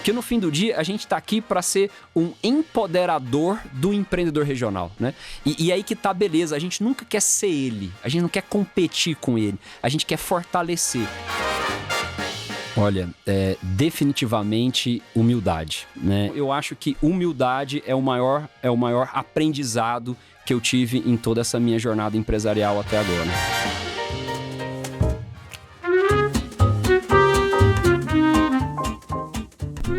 Porque no fim do dia, a gente está aqui para ser um empoderador do empreendedor regional, né? E aí que tá a beleza, a gente nunca quer ser ele, a gente não quer competir com ele, a gente quer fortalecer. Olha, definitivamente humildade, né? Eu acho que humildade é o maior aprendizado que eu tive em toda essa minha jornada empresarial até agora.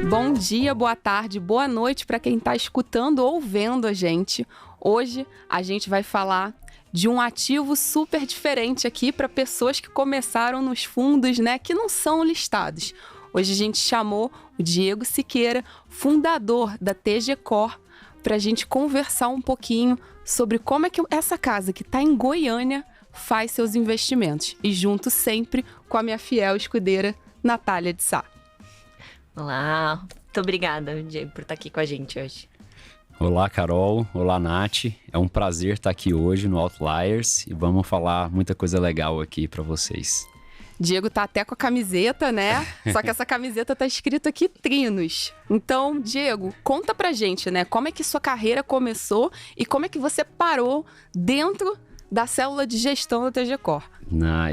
Bom dia, boa tarde, boa noite para quem está escutando ou vendo a gente. Hoje a gente vai falar de um ativo super diferente aqui para pessoas que começaram nos fundos, né, que não são listados. Hoje a gente chamou o Diego Siqueira, fundador da TG Cor, para a gente conversar um pouquinho sobre como é que essa casa que está em Goiânia faz seus investimentos. E junto sempre com a minha fiel escudeira, Natália de Sá. Olá, muito obrigada, Diego, por estar aqui com a gente hoje. Olá, Carol. Olá, Nath. É um prazer estar aqui hoje no Outliers e vamos falar muita coisa legal aqui para vocês. Diego tá até com a camiseta, né? Só que essa camiseta tá escrito aqui Trinos. Então, Diego, conta pra gente, né? Como é que sua carreira começou e como é que você parou dentro da célula de gestão da TG Cor?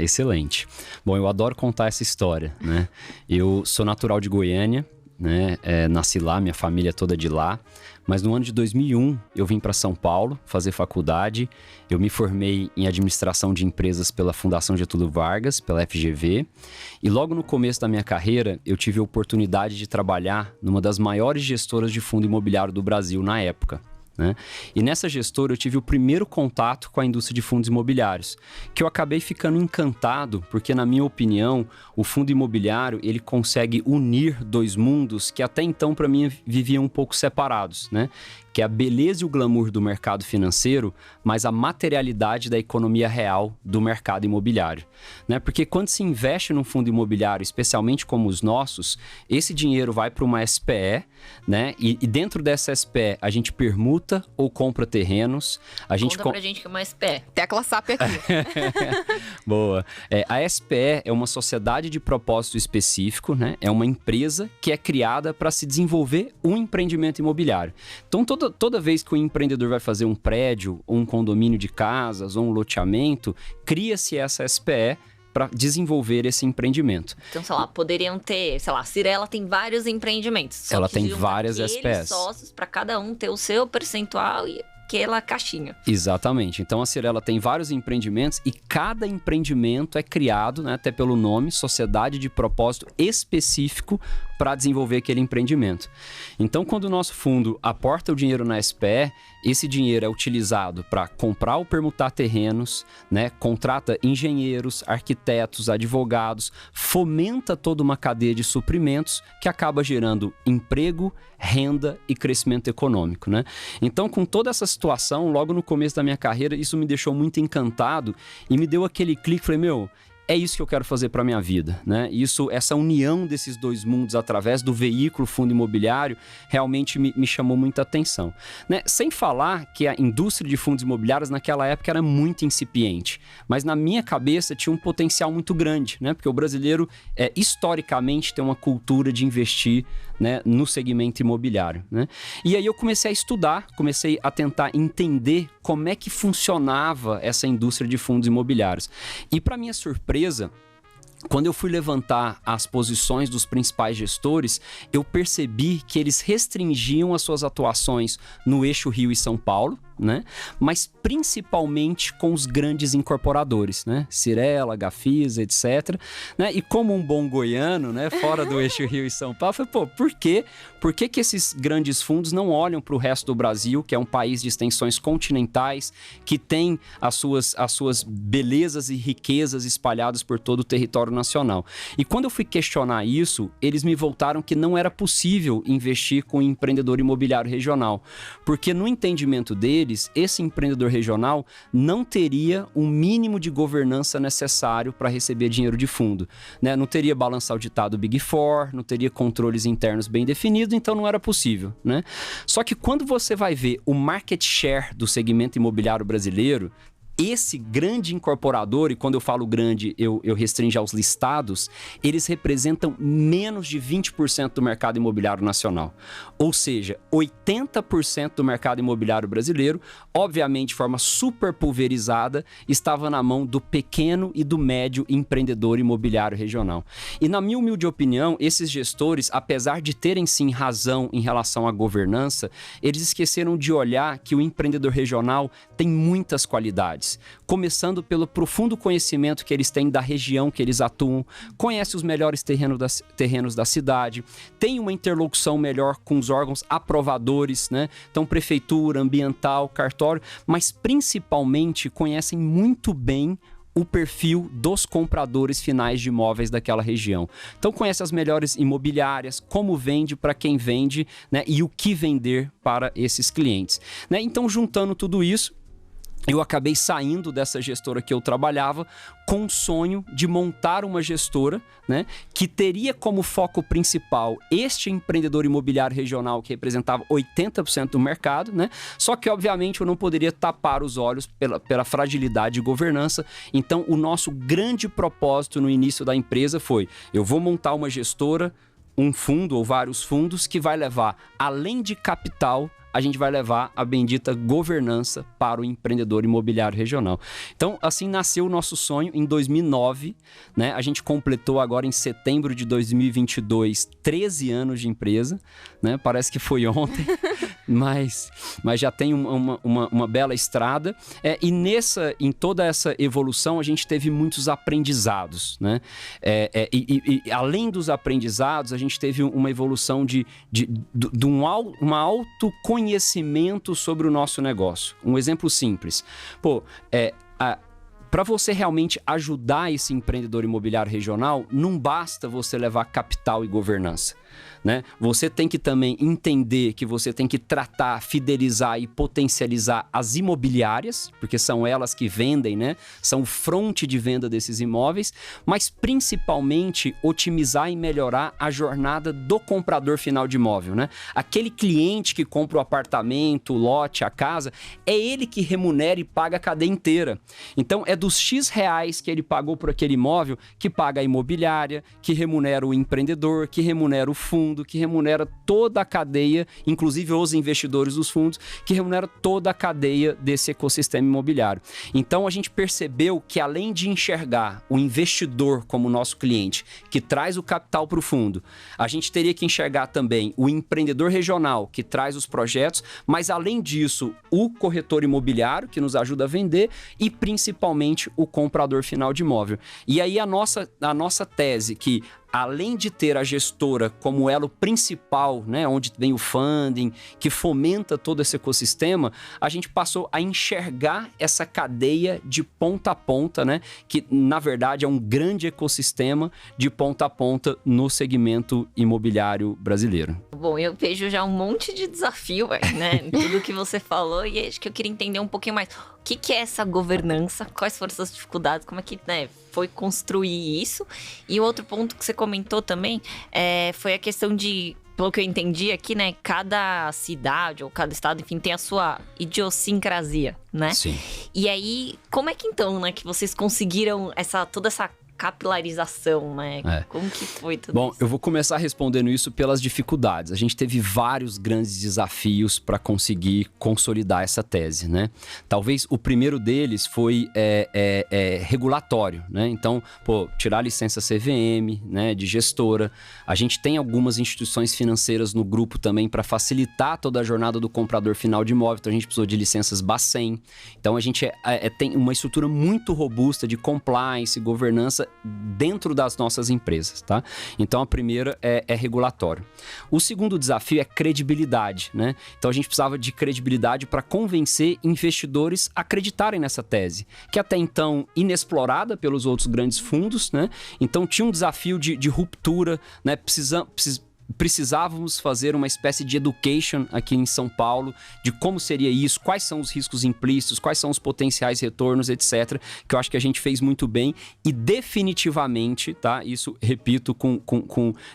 Excelente. Bom, eu adoro contar essa história, né? Eu sou natural de Goiânia, né? Nasci lá, minha família é toda de lá. Mas no ano de 2001, eu vim para São Paulo fazer faculdade. Eu me formei em administração de empresas pela Fundação Getúlio Vargas, pela FGV. E logo no começo da minha carreira, eu tive a oportunidade de trabalhar numa das maiores gestoras de fundo imobiliário do Brasil na época, né? E nessa gestora eu tive o primeiro contato com a indústria de fundos imobiliários, que eu acabei ficando encantado, porque na minha opinião, o fundo imobiliário ele consegue unir dois mundos que até então para mim viviam um pouco separados, né? Que é a beleza e o glamour do mercado financeiro, mas a materialidade da economia real do mercado imobiliário, né? Porque quando se investe num fundo imobiliário, especialmente como os nossos, esse dinheiro vai para uma SPE, né? E dentro dessa SPE a gente permuta ou compra terrenos. Conta pra gente que é uma SPE. Tecla SAP aqui. Boa. A SPE é uma sociedade de propósito específico, né? É uma empresa que é criada para se desenvolver um empreendimento imobiliário. Então, toda vez que o empreendedor vai fazer um prédio, ou um condomínio de casas, ou um loteamento, cria-se essa SPE para desenvolver esse empreendimento. Então, sei lá, poderiam ter, sei lá, a Cirela tem vários empreendimentos. Ela tem várias SPEs. Sócios para cada um ter o seu percentual e aquela caixinha. Exatamente. Então, a Cirela tem vários empreendimentos e cada empreendimento é criado, né, até pelo nome, Sociedade de Propósito Específico para desenvolver aquele empreendimento. Então, quando o nosso fundo aporta o dinheiro na SPE, esse dinheiro é utilizado para comprar ou permutar terrenos, né, contrata engenheiros, arquitetos, advogados, fomenta toda uma cadeia de suprimentos que acaba gerando emprego, renda e crescimento econômico, né? Então, com toda essa situação, logo no começo da minha carreira, isso me deixou muito encantado e me deu aquele clique, falei, é isso que eu quero fazer para minha vida, né? Essa união desses dois mundos através do veículo fundo imobiliário realmente me chamou muita atenção, né? Sem falar que a indústria de fundos imobiliários naquela época era muito incipiente, mas na minha cabeça tinha um potencial muito grande, né? Porque o brasileiro historicamente tem uma cultura de investir, né, no segmento imobiliário, né? E aí eu comecei a estudar, comecei a tentar entender como é que funcionava essa indústria de fundos imobiliários. E para minha surpresa, quando eu fui levantar as posições dos principais gestores, eu percebi que eles restringiam as suas atuações no eixo Rio e São Paulo, né? Mas principalmente com os grandes incorporadores, né? Cirela, Gafisa, etc, né? E como um bom goiano, né, fora do eixo Rio e São Paulo, eu falei, por quê? Por que esses grandes fundos não olham para o resto do Brasil, que é um país de extensões continentais, que tem as suas belezas e riquezas espalhadas por todo o território nacional? E quando eu fui questionar isso, eles me voltaram que não era possível investir com um empreendedor imobiliário regional, porque no entendimento deles, esse empreendedor regional não teria o mínimo de governança necessário para receber dinheiro de fundo, né? Não teria balanço auditado Big Four, não teria controles internos bem definidos, então não era possível, né? Só que quando você vai ver o market share do segmento imobiliário brasileiro, esse grande incorporador, e quando eu falo grande, eu restringo aos listados, eles representam menos de 20% do mercado imobiliário nacional. Ou seja, 80% do mercado imobiliário brasileiro, obviamente de forma super pulverizada, estava na mão do pequeno e do médio empreendedor imobiliário regional. E na minha humilde opinião, esses gestores, apesar de terem sim razão em relação à governança, eles esqueceram de olhar que o empreendedor regional tem muitas qualidades. Começando pelo profundo conhecimento que eles têm da região que eles atuam, conhece os melhores terrenos da cidade, tem uma interlocução melhor com os órgãos aprovadores, né? Então, prefeitura, ambiental, cartório, mas principalmente conhecem muito bem o perfil dos compradores finais de imóveis daquela região. Então, conhece as melhores imobiliárias, como vende, para quem vende, né? E o que vender para esses clientes, né? Então, juntando tudo isso, eu acabei saindo dessa gestora que eu trabalhava com o sonho de montar uma gestora, né, que teria como foco principal este empreendedor imobiliário regional que representava 80% do mercado, né? Só que, obviamente, eu não poderia tapar os olhos pela fragilidade de governança. Então, o nosso grande propósito no início da empresa foi: eu vou montar uma gestora, um fundo ou vários fundos que vai levar, além de capital, a gente vai levar a bendita governança para o empreendedor imobiliário regional. Então, assim nasceu o nosso sonho em 2009, né? A gente completou agora em setembro de 2022 13 anos de empresa, né? Parece que foi ontem, mas já tem uma bela estrada. E em toda essa evolução, a gente teve muitos aprendizados, né? E além dos aprendizados, a gente teve uma evolução de uma autoconhecimento sobre o nosso negócio. Um exemplo simples. Para você realmente ajudar esse empreendedor imobiliário regional, não basta você levar capital e governança, né? Você tem que também entender que você tem que tratar, fidelizar e potencializar as imobiliárias, porque são elas que vendem, né? São o fronte de venda desses imóveis, mas principalmente otimizar e melhorar a jornada do comprador final de imóvel, né? Aquele cliente que compra o apartamento, o lote, a casa, é ele que remunera e paga a cadeia inteira. Então, é dos X reais que ele pagou por aquele imóvel que paga a imobiliária, que remunera o empreendedor, que remunera o fundo, que remunera toda a cadeia, inclusive os investidores dos fundos, que remunera toda a cadeia desse ecossistema imobiliário. Então, a gente percebeu que, além de enxergar o investidor como nosso cliente, que traz o capital para o fundo, a gente teria que enxergar também o empreendedor regional, que traz os projetos, mas, além disso, o corretor imobiliário, que nos ajuda a vender, e principalmente o comprador final de imóvel. E aí a nossa tese que, além de ter a gestora como elo principal, né, onde vem o funding, que fomenta todo esse ecossistema, a gente passou a enxergar essa cadeia de ponta a ponta, né, que na verdade é um grande ecossistema de ponta a ponta no segmento imobiliário brasileiro. Bom, eu vejo já um monte de desafio, né, em tudo que você falou, e acho que eu queria entender um pouquinho mais. O que é essa governança? Quais foram essas dificuldades? Como é que, né, foi construir isso? E o outro ponto que você comentou também foi a questão de, pelo que eu entendi aqui, né, cada cidade ou cada estado, enfim, tem a sua idiosincrasia, né? Sim. E aí, como é que então, né, que vocês conseguiram toda essa capilarização, né? Como que foi tudo isso? Bom, eu vou começar respondendo isso pelas dificuldades. A gente teve vários grandes desafios para conseguir consolidar essa tese, né? Talvez o primeiro deles foi regulatório, né? Então, tirar a licença CVM, né, de gestora. A gente tem algumas instituições financeiras no grupo também para facilitar toda a jornada do comprador final de imóvel. Então, a gente precisou de licenças Bacen. Então, a gente tem uma estrutura muito robusta de compliance, governança dentro das nossas empresas, tá? Então, a primeira é regulatório. O segundo desafio é credibilidade, né? Então, a gente precisava de credibilidade para convencer investidores a acreditarem nessa tese, que até então inexplorada pelos outros grandes fundos, né? Então, tinha um desafio de ruptura, né? Precisávamos fazer uma espécie de education aqui em São Paulo, de como seria isso, quais são os riscos implícitos, quais são os potenciais retornos, etc., que eu acho que a gente fez muito bem e definitivamente, tá? Isso, repito,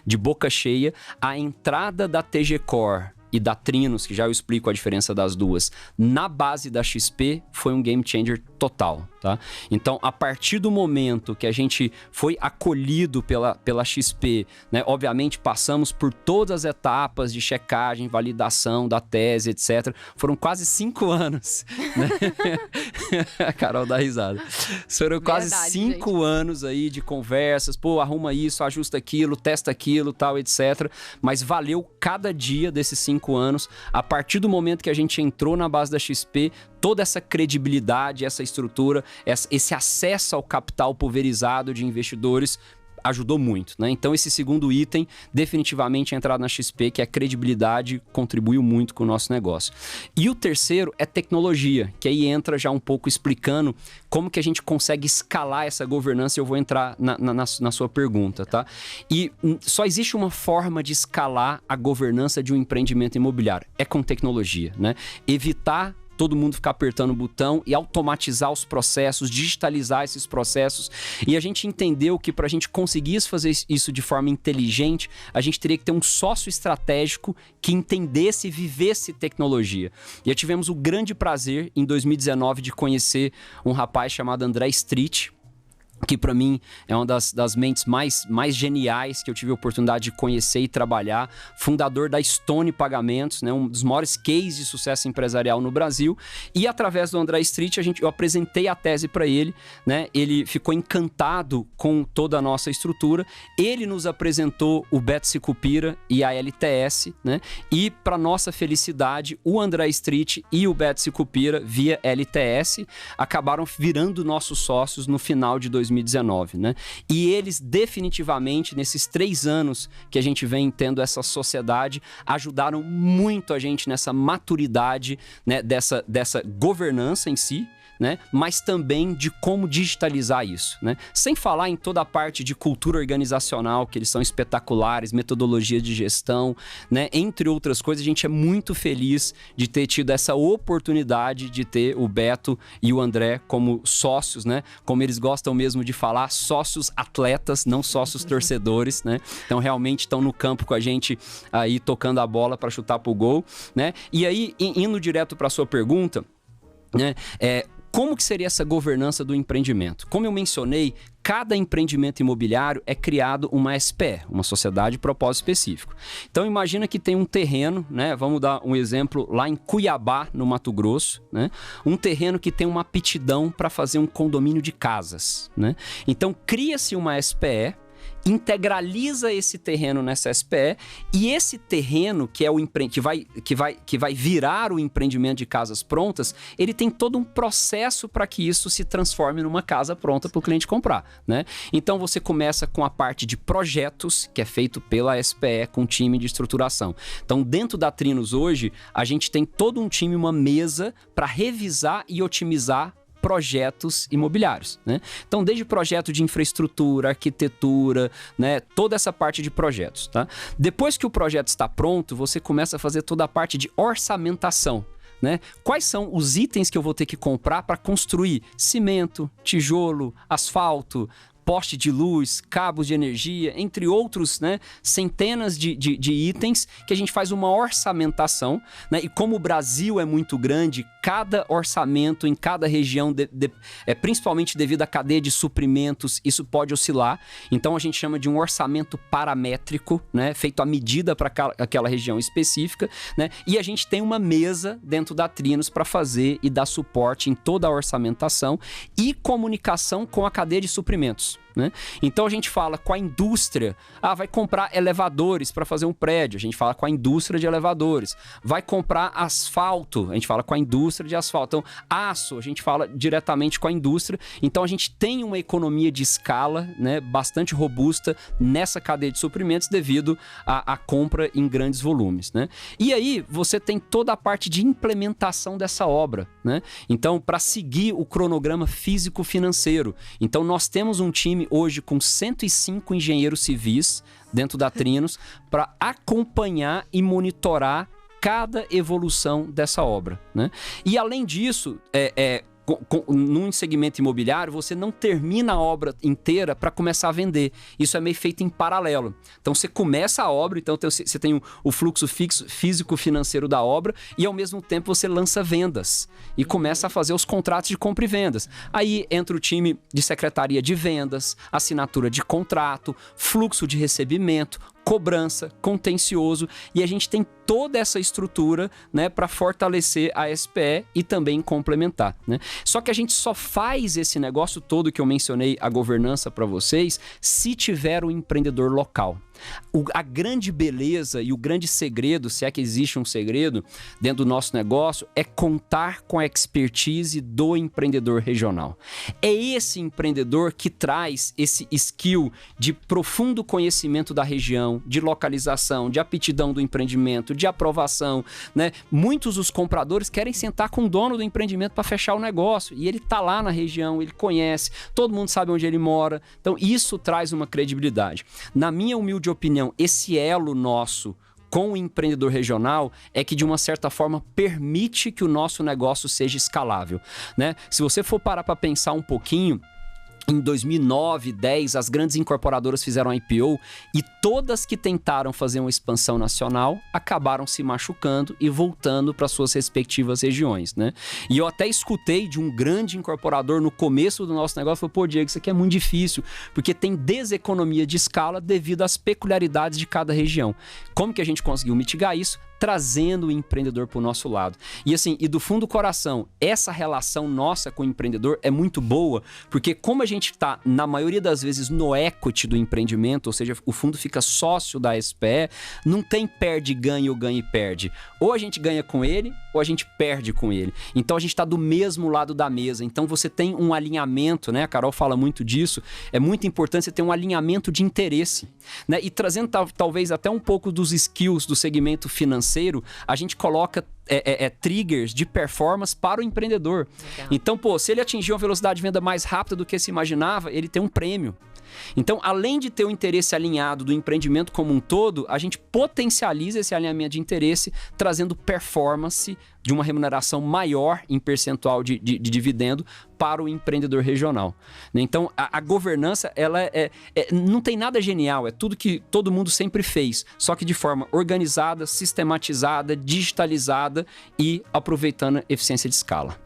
de boca cheia, a entrada da TG Core e da Trinos, que já eu explico a diferença das duas, na base da XP, foi um game changer total, tá? Então, a partir do momento que a gente foi acolhido pela XP, né? Obviamente, passamos por todas as etapas de checagem, validação da tese, etc. Foram quase 5 anos, né? A Carol dá risada. Foram quase 5 anos aí de conversas, pô, arruma isso, ajusta aquilo, testa aquilo, tal, etc. Mas valeu cada dia desses 5 anos. A partir do momento que a gente entrou na base da XP, toda essa credibilidade, essa estrutura, esse acesso ao capital pulverizado de investidores ajudou muito, né? Então, esse segundo item, definitivamente a entrada na XP, que é a credibilidade, contribuiu muito com o nosso negócio. E o terceiro é tecnologia, que aí entra já um pouco explicando como que a gente consegue escalar essa governança, e eu vou entrar na sua pergunta, tá? E só existe uma forma de escalar a governança de um empreendimento imobiliário, é com tecnologia, né? Evitar todo mundo ficar apertando o botão e automatizar os processos, digitalizar esses processos. E a gente entendeu que para a gente conseguir fazer isso de forma inteligente, a gente teria que ter um sócio estratégico que entendesse e vivesse tecnologia. E tivemos o grande prazer, em 2019, de conhecer um rapaz chamado André Street, que para mim é uma das mentes mais geniais que eu tive a oportunidade de conhecer e trabalhar, fundador da Stone Pagamentos, né, um dos maiores cases de sucesso empresarial no Brasil, e através do André Street eu apresentei a tese para ele, né, ele ficou encantado com toda a nossa estrutura, ele nos apresentou o Beto Sicupira e a LTS, né, e para nossa felicidade, o André Street e o Beto Sicupira, via LTS, acabaram virando nossos sócios no final de 2019, né? E eles definitivamente, nesses 3 anos que a gente vem tendo essa sociedade, ajudaram muito a gente nessa maturidade, né, dessa governança em si, né? Mas também de como digitalizar isso, né? Sem falar em toda a parte de cultura organizacional, que eles são espetaculares, metodologia de gestão, né? Entre outras coisas, a gente é muito feliz de ter tido essa oportunidade de ter o Beto e o André como sócios, né? Como eles gostam mesmo de falar, sócios atletas, não sócios torcedores, né? Então, realmente estão no campo com a gente aí, tocando a bola para chutar pro gol, né? E aí, indo direto para a sua pergunta, né? Como que seria essa governança do empreendimento? Como eu mencionei, cada empreendimento imobiliário é criado uma SPE, uma sociedade de propósito específico. Então, imagina que tem um terreno, né? Vamos dar um exemplo lá em Cuiabá, no Mato Grosso, né? Um terreno que tem uma aptidão para fazer um condomínio de casas, né? Então, cria-se uma SPE, integraliza esse terreno nessa SPE, e esse terreno que é que vai virar o empreendimento de casas prontas, ele tem todo um processo para que isso se transforme numa casa pronta para o cliente comprar, né? Então você começa com a parte de projetos, que é feito pela SPE com time de estruturação. Então, dentro da Trinos hoje, a gente tem todo um time, uma mesa para revisar e otimizar projetos imobiliários, né? Então, desde projeto de infraestrutura, arquitetura, né? Toda essa parte de projetos, tá? Depois que o projeto está pronto, você começa a fazer toda a parte de orçamentação, né? Quais são os itens que eu vou ter que comprar para construir cimento, tijolo, asfalto, poste de luz, cabos de energia, entre outros, né, centenas de itens que a gente faz uma orçamentação, né? E como o Brasil é muito grande, cada orçamento em cada região, principalmente devido à cadeia de suprimentos, isso pode oscilar. Então, a gente chama de um orçamento paramétrico, né, feito à medida para aquela região específica, né? E a gente tem uma mesa dentro da Trinos para fazer e dar suporte em toda a orçamentação e comunicação com a cadeia de suprimentos, né? Então a gente fala com a indústria, vai comprar elevadores para fazer um prédio, a gente fala com a indústria de elevadores, vai comprar asfalto, a gente fala com a indústria de asfalto, então aço, a gente fala diretamente com a indústria. Então a gente tem uma economia de escala, né, bastante robusta nessa cadeia de suprimentos devido à compra em grandes volumes, né? E aí você tem toda a parte de implementação dessa obra, né? Então, para seguir o cronograma físico-financeiro, então nós temos um time hoje com 105 engenheiros civis dentro da Trinos para acompanhar e monitorar cada evolução dessa obra, né? E além disso, num segmento imobiliário, você não termina a obra inteira para começar a vender. Isso é meio feito em paralelo. Então, você começa a obra, então você tem o fluxo físico-financeiro da obra e, ao mesmo tempo, você lança vendas e começa a fazer os contratos de compra e vendas. Aí entra o time de secretaria de vendas, assinatura de contrato, fluxo de recebimento, cobrança, contencioso, e a gente tem toda essa estrutura, né, para fortalecer a SPE e também complementar, né? Só que a gente só faz esse negócio todo que eu mencionei, a governança para vocês, se tiver um empreendedor local. A grande beleza e o grande segredo, se é que existe um segredo dentro do nosso negócio, é contar com a expertise do empreendedor regional. É esse empreendedor que traz esse skill de profundo conhecimento da região, de localização, de aptidão do empreendimento, de aprovação, né? Muitos dos compradores querem sentar com o dono do empreendimento para fechar o negócio e ele está lá na região, ele conhece, todo mundo sabe onde ele mora. Então isso traz uma credibilidade. Na minha humilde opinião, esse elo nosso com o empreendedor regional é que, de uma certa forma, permite que o nosso negócio seja escalável, né? Se você for parar para pensar um pouquinho, em 2009, 2010, as grandes incorporadoras fizeram IPO e todas que tentaram fazer uma expansão nacional acabaram se machucando e voltando para suas respectivas regiões, né? E eu até escutei de um grande incorporador no começo do nosso negócio, falou, pô, Diego, isso aqui é muito difícil, porque tem deseconomia de escala devido às peculiaridades de cada região. Como que a gente conseguiu mitigar isso? Trazendo o empreendedor para o nosso lado. E assim, e do fundo do coração, essa relação nossa com o empreendedor é muito boa, porque como a gente está, na maioria das vezes, no equity do empreendimento, ou seja, o fundo fica sócio da SPE, não tem perde-ganha ou ganha e perde. Ou a gente ganha com ele, ou a gente perde com ele. Então a gente está do mesmo lado da mesa. Então você tem um alinhamento, né? A Carol fala muito disso. É muito importante você ter um alinhamento de interesse, né? E trazendo talvez até um pouco dos skills do segmento financeiro, a gente coloca triggers de performance para o empreendedor. Legal. Então, pô, se ele atingir uma velocidade de venda mais rápida do que se imaginava, ele tem um prêmio. Então, além de ter o interesse alinhado do empreendimento como um todo, a gente potencializa esse alinhamento de interesse, trazendo performance de uma remuneração maior em percentual de dividendo para o empreendedor regional. Então, a governança, ela não tem nada genial, é tudo que todo mundo sempre fez, só que de forma organizada, sistematizada, digitalizada e aproveitando a eficiência de escala.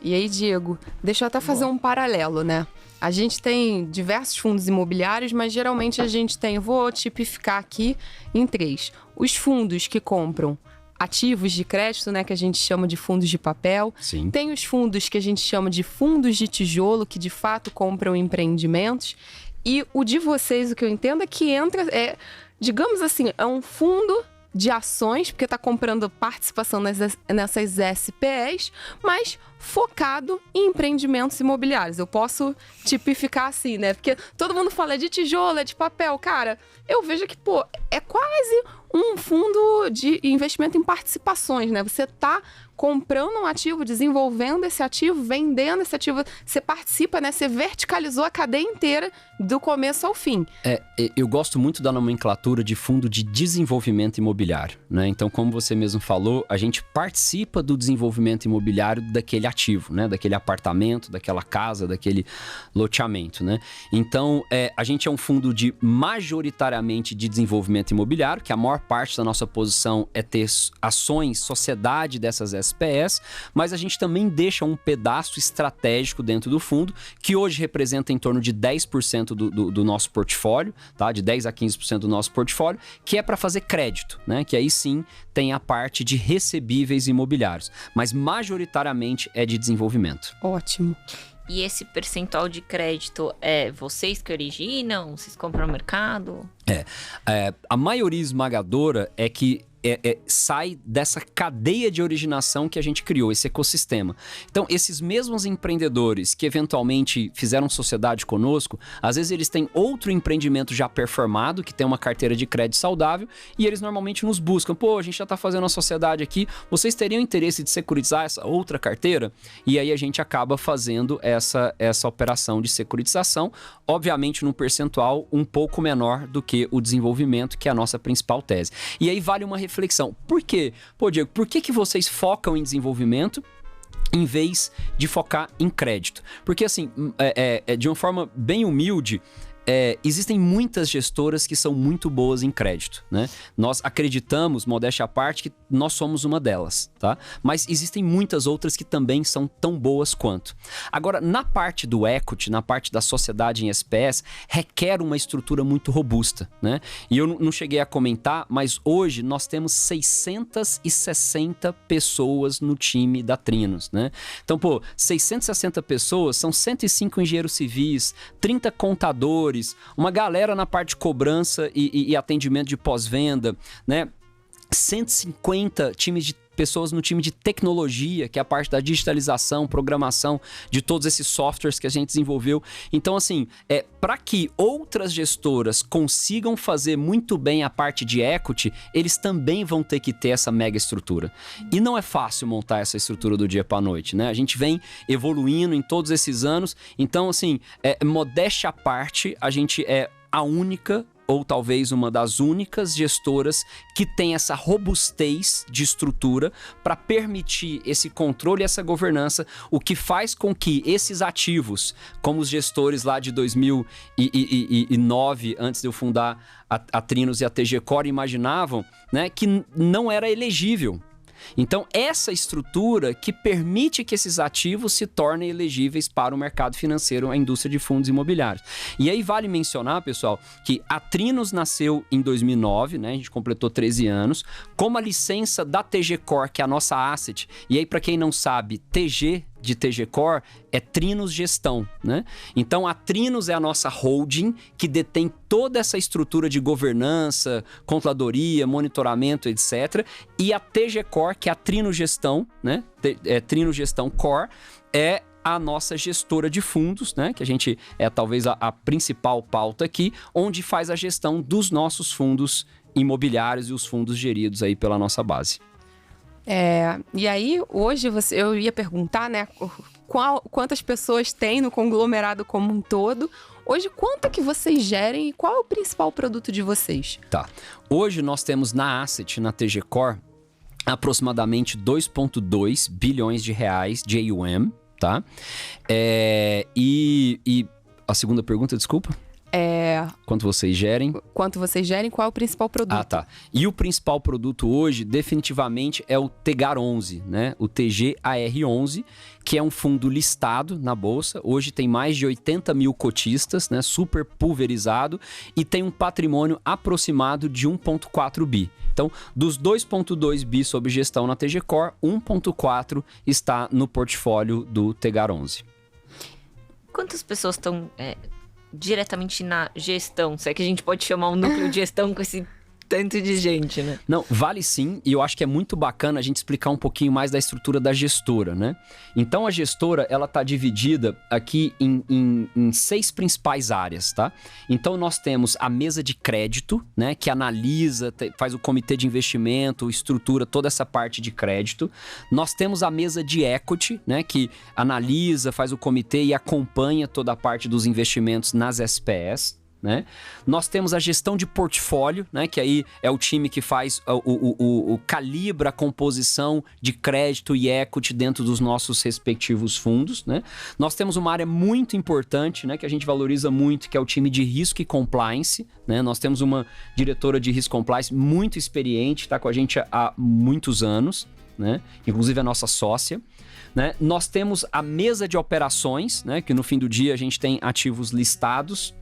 E aí, Diego, deixa eu até fazer um paralelo, né? A gente tem diversos fundos imobiliários, mas geralmente a gente tem, vou tipificar aqui em 3. Os fundos que compram ativos de crédito, né, que a gente chama de fundos de papel. Sim. Tem os fundos que a gente chama de fundos de tijolo, que de fato compram empreendimentos. E o de vocês, o que eu entendo é que entra, digamos assim, é um fundo de ações, porque está comprando participação nessas SPEs, mas focado em empreendimentos imobiliários. Eu posso tipificar assim, né? Porque todo mundo fala é de tijolo, é de papel. Cara, eu vejo que, pô, é quase um fundo de investimento em participações, né? Você tá comprando um ativo, desenvolvendo esse ativo, vendendo esse ativo. Você participa, né? Você verticalizou a cadeia inteira do começo ao fim. Eu gosto muito da nomenclatura de fundo de desenvolvimento imobiliário, né? Então, como você mesmo falou, a gente participa do desenvolvimento imobiliário daquele ativo, né? Daquele apartamento, daquela casa, daquele loteamento, né? Então, a gente é um fundo majoritariamente de desenvolvimento imobiliário, que a maior parte da nossa posição é ter ações, sociedade dessas SPEs, mas a gente também deixa um pedaço estratégico dentro do fundo, que hoje representa em torno de 10% do nosso portfólio, tá? De 10% a 15% do nosso portfólio, que é para fazer crédito, né? Que aí sim tem a parte de recebíveis imobiliários, mas majoritariamente é de desenvolvimento. Ótimo. E esse percentual de crédito é vocês que originam? Vocês compram no mercado? A maioria esmagadora é que sai dessa cadeia de originação que a gente criou, esse ecossistema. Então, esses mesmos empreendedores que eventualmente fizeram sociedade conosco, às vezes eles têm outro empreendimento já performado, que tem uma carteira de crédito saudável, e eles normalmente nos buscam. Pô, a gente já está fazendo uma sociedade aqui, vocês teriam interesse de securitizar essa outra carteira? E aí a gente acaba fazendo essa operação de securitização, obviamente num percentual um pouco menor do que o desenvolvimento, que é a nossa principal tese. E aí vale uma reflexão. Por quê? Pô, Diego, por que vocês focam em desenvolvimento em vez de focar em crédito. Porque, assim, de uma forma bem humilde, existem muitas gestoras que são muito boas em crédito, né? Nós acreditamos, modéstia à parte, que nós somos uma delas, tá? Mas existem muitas outras que também são tão boas quanto. Agora, na parte do equity, na parte da sociedade em SPS, requer uma estrutura muito robusta, né? E eu não cheguei a comentar, mas hoje nós temos 660 pessoas no time da Trinos, né? Então, 660 pessoas são 105 engenheiros civis, 30 contadores, uma galera na parte de cobrança e atendimento de pós-venda, né? 150 pessoas no time de tecnologia, que é a parte da digitalização, programação de todos esses softwares que a gente desenvolveu. Então, assim, para que outras gestoras consigam fazer muito bem a parte de equity, eles também vão ter que ter essa mega estrutura. E não é fácil montar essa estrutura do dia para a noite, né? A gente vem evoluindo em todos esses anos. Então, assim, modéstia à parte, a gente é a única ou talvez uma das únicas gestoras que tem essa robustez de estrutura para permitir esse controle e essa governança, o que faz com que esses ativos, como os gestores lá de 2009, antes de eu fundar a Trinos e a TG Core, imaginavam, né, que não era elegível. Então, essa estrutura que permite que esses ativos se tornem elegíveis para o mercado financeiro, a indústria de fundos imobiliários. E aí vale mencionar, pessoal, que a Trinos nasceu em 2009, né? A gente completou 13 anos, com uma licença da TG Core, que é a nossa asset. E aí, para quem não sabe, TG de TG Core é Trinos Gestão, né? Então a Trinos é a nossa holding que detém toda essa estrutura de governança, controladoria, monitoramento, etc. E a TG Core, que é a Trinos Gestão, né? Trinos Gestão Core, é a nossa gestora de fundos, né? Que a gente talvez a principal pauta aqui, onde faz a gestão dos nossos fundos imobiliários e os fundos geridos aí pela nossa base. E aí, hoje, eu ia perguntar, né, quantas pessoas tem no conglomerado como um todo. Hoje, quanto que vocês gerem e qual é o principal produto de vocês? Tá. Hoje, nós temos na Asset, na TG Core, aproximadamente 2,2 bilhões de reais de AUM, tá? E a segunda pergunta, desculpa? Quanto vocês gerem? Quanto vocês gerem, qual é o principal produto? Ah, tá. E o principal produto hoje, definitivamente, é o TGAR11, né? O TGAR11, que é um fundo listado na Bolsa. Hoje tem mais de 80 mil cotistas, né? Super pulverizado e tem um patrimônio aproximado de 1,4 bi. Então, dos 2,2 bi sob gestão na TG Core, 1,4 está no portfólio do TGAR11. Quantas pessoas estão diretamente na gestão? Se é que a gente pode chamar um núcleo de gestão com esse tanto de gente, né? Não, vale sim, e eu acho que é muito bacana a gente explicar um pouquinho mais da estrutura da gestora, né? Então, a gestora, ela tá dividida aqui em 6 principais áreas, tá? Então, nós temos a mesa de crédito, né? Que analisa, faz o comitê de investimento, estrutura toda essa parte de crédito. Nós temos a mesa de equity, né? Que analisa, faz o comitê e acompanha toda a parte dos investimentos nas SPS, né? Nós temos a gestão de portfólio, né? Que aí é o time que faz o calibra a composição de crédito e equity dentro dos nossos respectivos fundos, né? Nós temos uma área muito importante, né? Que a gente valoriza muito, que é o time de risco e compliance, né? Nós temos uma diretora de risco e compliance muito experiente, está com a gente há muitos anos, né? Inclusive a nossa sócia. Né? Nós temos a mesa de operações, né? Que no fim do dia a gente tem ativos listados,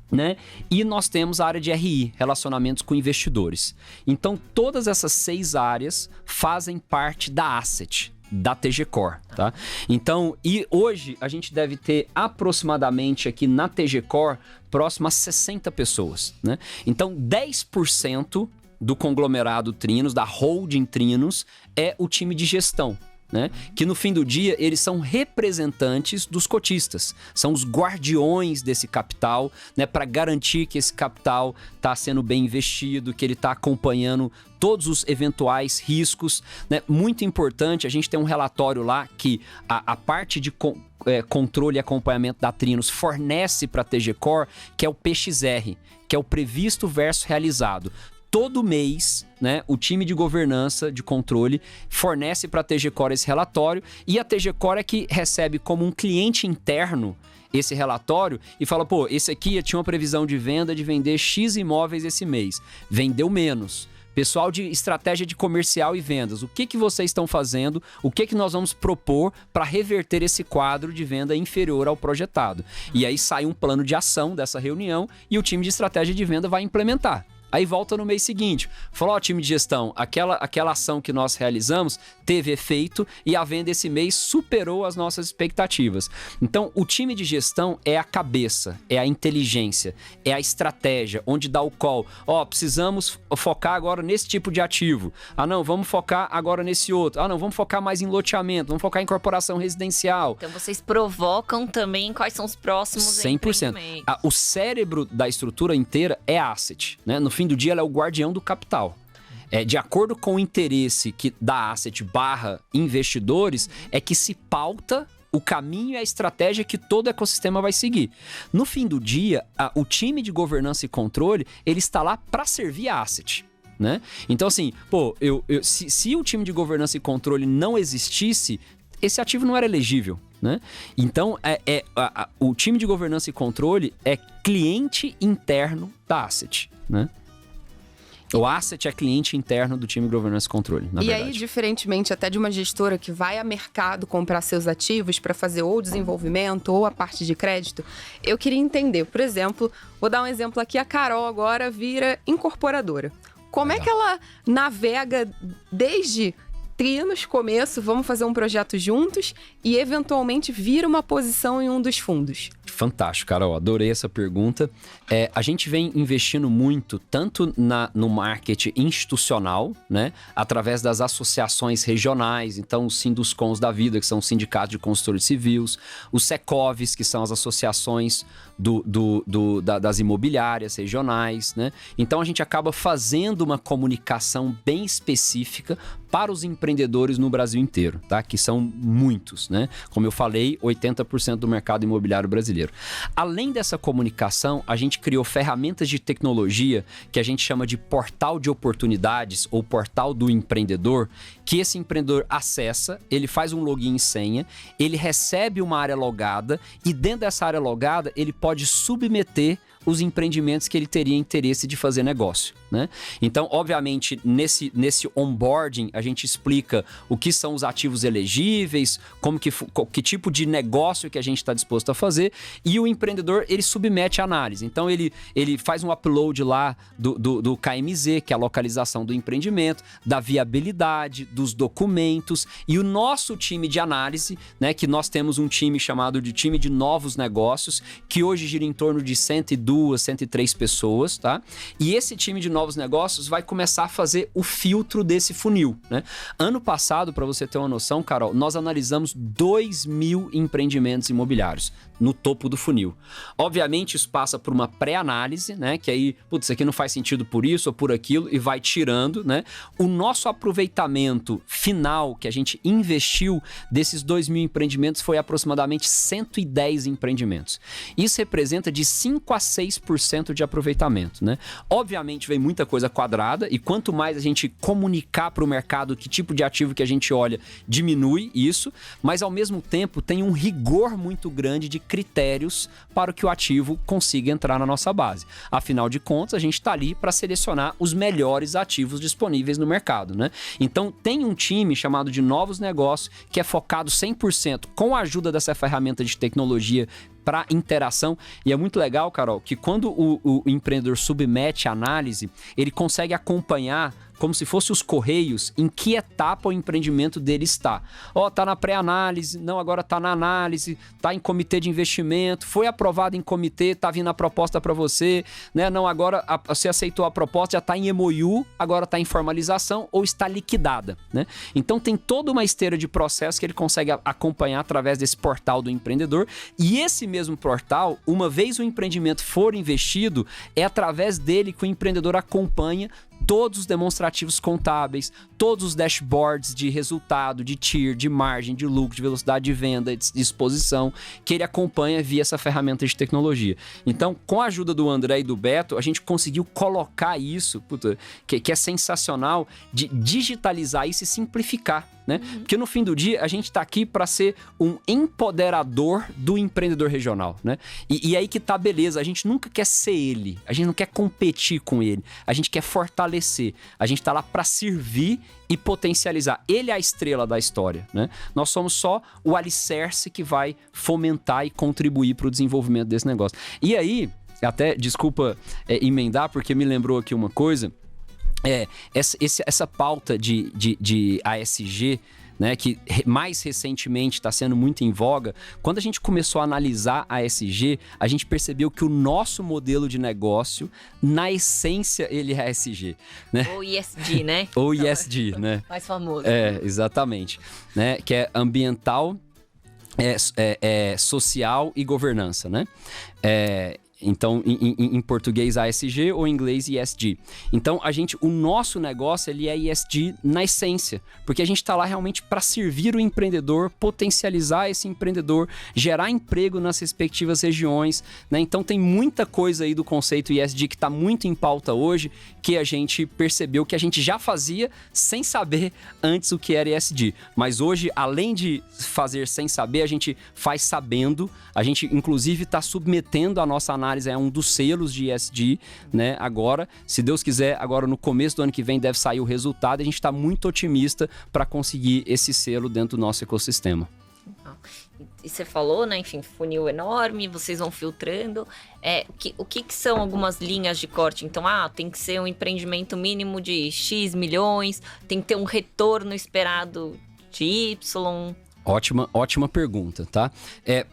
né? E nós temos a área de RI, relacionamentos com investidores. Então, todas essas 6 áreas fazem parte da Asset, da TG Core, tá? Então, e hoje a gente deve ter aproximadamente aqui na TG Core próximo a 60 pessoas, né? Então, 10% do conglomerado Trinos, da holding Trinos, é o time de gestão, né? Que no fim do dia eles são representantes dos cotistas, são os guardiões desse capital, né? Para garantir que esse capital está sendo bem investido, que ele está acompanhando todos os eventuais riscos, né? Muito importante, a gente tem um relatório lá que a parte de controle e acompanhamento da Trinos fornece para a TG Core, que é o PXR, que é o previsto versus realizado. todo mês, né, o time de governança, de controle, fornece para a TG Core esse relatório, e a TG Core é que recebe como um cliente interno esse relatório e fala, pô, esse aqui tinha uma previsão de venda de vender X imóveis esse mês, vendeu menos. Pessoal de estratégia de comercial e vendas, o que vocês estão fazendo? O que nós vamos propor para reverter esse quadro de venda inferior ao projetado? E aí sai um plano de ação dessa reunião e o time de estratégia de venda vai implementar. Aí volta no mês seguinte, falou, ó, time de gestão, aquela ação que nós realizamos teve efeito e a venda esse mês superou as nossas expectativas. Então, o time de gestão é a cabeça, é a inteligência, é a estratégia, onde dá o call. Ó, precisamos focar agora nesse tipo de ativo. Ah, não, vamos focar agora nesse outro. Ah, não, vamos focar mais em loteamento, vamos focar em incorporação residencial. Então, vocês provocam também quais são os próximos 100%. O cérebro da estrutura inteira é asset, né? No fim do dia, ela é o guardião do capital. De acordo com o interesse da asset / investidores, é que se pauta o caminho e a estratégia que todo o ecossistema vai seguir. No fim do dia, o time de governança e controle, ele está lá para servir a asset. Né? Então, assim, pô, se o time de governança e controle não existisse, esse ativo não era elegível. Né? Então, o time de governança e controle é cliente interno da asset. Né? O asset é cliente interno do time de governança e controle, na verdade. E aí, diferentemente até de uma gestora que vai a mercado comprar seus ativos para fazer ou desenvolvimento ou a parte de crédito, eu queria entender, por exemplo, vou dar um exemplo aqui, a Carol agora vira incorporadora. Como é que ela navega desde trinos, começo, vamos fazer um projeto juntos e eventualmente vira uma posição em um dos fundos? Fantástico, Carol. Adorei essa pergunta. A gente vem investindo muito, tanto no marketing institucional, né? Através das associações regionais, então os Sinduscons da vida, que são os sindicatos de consultores civis, os Secovs, que são as associações das imobiliárias regionais, né? Então a gente acaba fazendo uma comunicação bem específica para os empreendedores no Brasil inteiro, tá? Que são muitos, né? Como eu falei, 80% do mercado imobiliário brasileiro. Além dessa comunicação, a gente criou ferramentas de tecnologia que a gente chama de portal de oportunidades ou portal do empreendedor, que esse empreendedor acessa, ele faz um login e senha, ele recebe uma área logada e dentro dessa área logada ele pode submeter os empreendimentos que ele teria interesse de fazer negócio, né? Então, obviamente, nesse onboarding, a gente explica o que são os ativos elegíveis, que tipo de negócio que a gente está disposto a fazer, e o empreendedor, ele submete a análise. Então, ele faz um upload lá do KMZ, que é a localização do empreendimento, da viabilidade, dos documentos, e o nosso time de análise, né, que nós temos um time chamado de time de novos negócios, que hoje gira em torno de 102, 103 pessoas, tá? E esse time de novos negócios vai começar a fazer o filtro desse funil, né? Ano passado, para você ter uma noção, Carol, nós analisamos 2.000 empreendimentos imobiliários no topo do funil. Obviamente, isso passa por uma pré-análise, né? Que aí, putz, isso aqui não faz sentido por isso ou por aquilo, e vai tirando, né? O nosso aproveitamento final que a gente investiu desses 2.000 empreendimentos foi aproximadamente 110 empreendimentos. Isso representa de 5 a 6% de aproveitamento, né? Obviamente, vem muita coisa quadrada, e quanto mais a gente comunicar para o mercado que tipo de ativo que a gente olha, diminui isso, mas ao mesmo tempo tem um rigor muito grande de critérios para que o ativo consiga entrar na nossa base. Afinal de contas, a gente está ali para selecionar os melhores ativos disponíveis no mercado, né? Então, tem um time chamado de Novos Negócios que é focado 100% com a ajuda dessa ferramenta de tecnologia para interação. E é muito legal, Carol, que quando o empreendedor submete a análise, ele consegue acompanhar como se fosse os correios, em que etapa o empreendimento dele está. Tá na pré-análise, não, agora tá na análise, tá em comitê de investimento, foi aprovado em comitê, tá vindo a proposta para você, né? Não, agora você aceitou a proposta, já tá em MOU, agora tá em formalização ou está liquidada, né? Então tem toda uma esteira de processo que ele consegue acompanhar através desse portal do empreendedor, e esse mesmo portal, uma vez o empreendimento for investido, é através dele que o empreendedor acompanha todos os demonstrativos contábeis, todos os dashboards de resultado, de TIR, de margem, de lucro, de velocidade de venda, de exposição, que ele acompanha via essa ferramenta de tecnologia. Então, com a ajuda do André e do Beto, a gente conseguiu colocar isso, que é sensacional, de digitalizar isso e simplificar, né? Porque no fim do dia, a gente está aqui para ser um empoderador do empreendedor regional, né? E aí que tá a beleza, a gente nunca quer ser ele, a gente não quer competir com ele, a gente quer fortalecer, a gente tá lá para servir e potencializar. Ele é a estrela da história, né? Nós somos só o alicerce que vai fomentar e contribuir para o desenvolvimento desse negócio. E aí, até, desculpa emendar, porque me lembrou aqui uma coisa, essa pauta de ASG, né, que mais recentemente está sendo muito em voga. Quando a gente começou a analisar a ESG, a gente percebeu que o nosso modelo de negócio, na essência, ele é ESG, né? Ou ESG, né? Ou ESG, né? Mais famoso. Exatamente. Né? Que é ambiental, social e governança, né? Então, em português, ASG, ou em inglês, ESG. Então, o nosso negócio, ele é ESG na essência, porque a gente está lá realmente para servir o empreendedor, potencializar esse empreendedor, gerar emprego nas respectivas regiões, né? Então, tem muita coisa aí do conceito ESG que está muito em pauta hoje, que a gente percebeu que a gente já fazia sem saber antes o que era ESG. Mas hoje, além de fazer sem saber, a gente faz sabendo, a gente, inclusive, está submetendo a nossa análise a um dos selos de ESG, né? Agora, se Deus quiser, agora no começo do ano que vem deve sair o resultado, e a gente está muito otimista para conseguir esse selo dentro do nosso ecossistema. E você falou, né? Enfim, funil enorme, vocês vão filtrando. O que são algumas linhas de corte? Então, tem que ser um empreendimento mínimo de X milhões, tem que ter um retorno esperado de Y. Ótima pergunta, tá?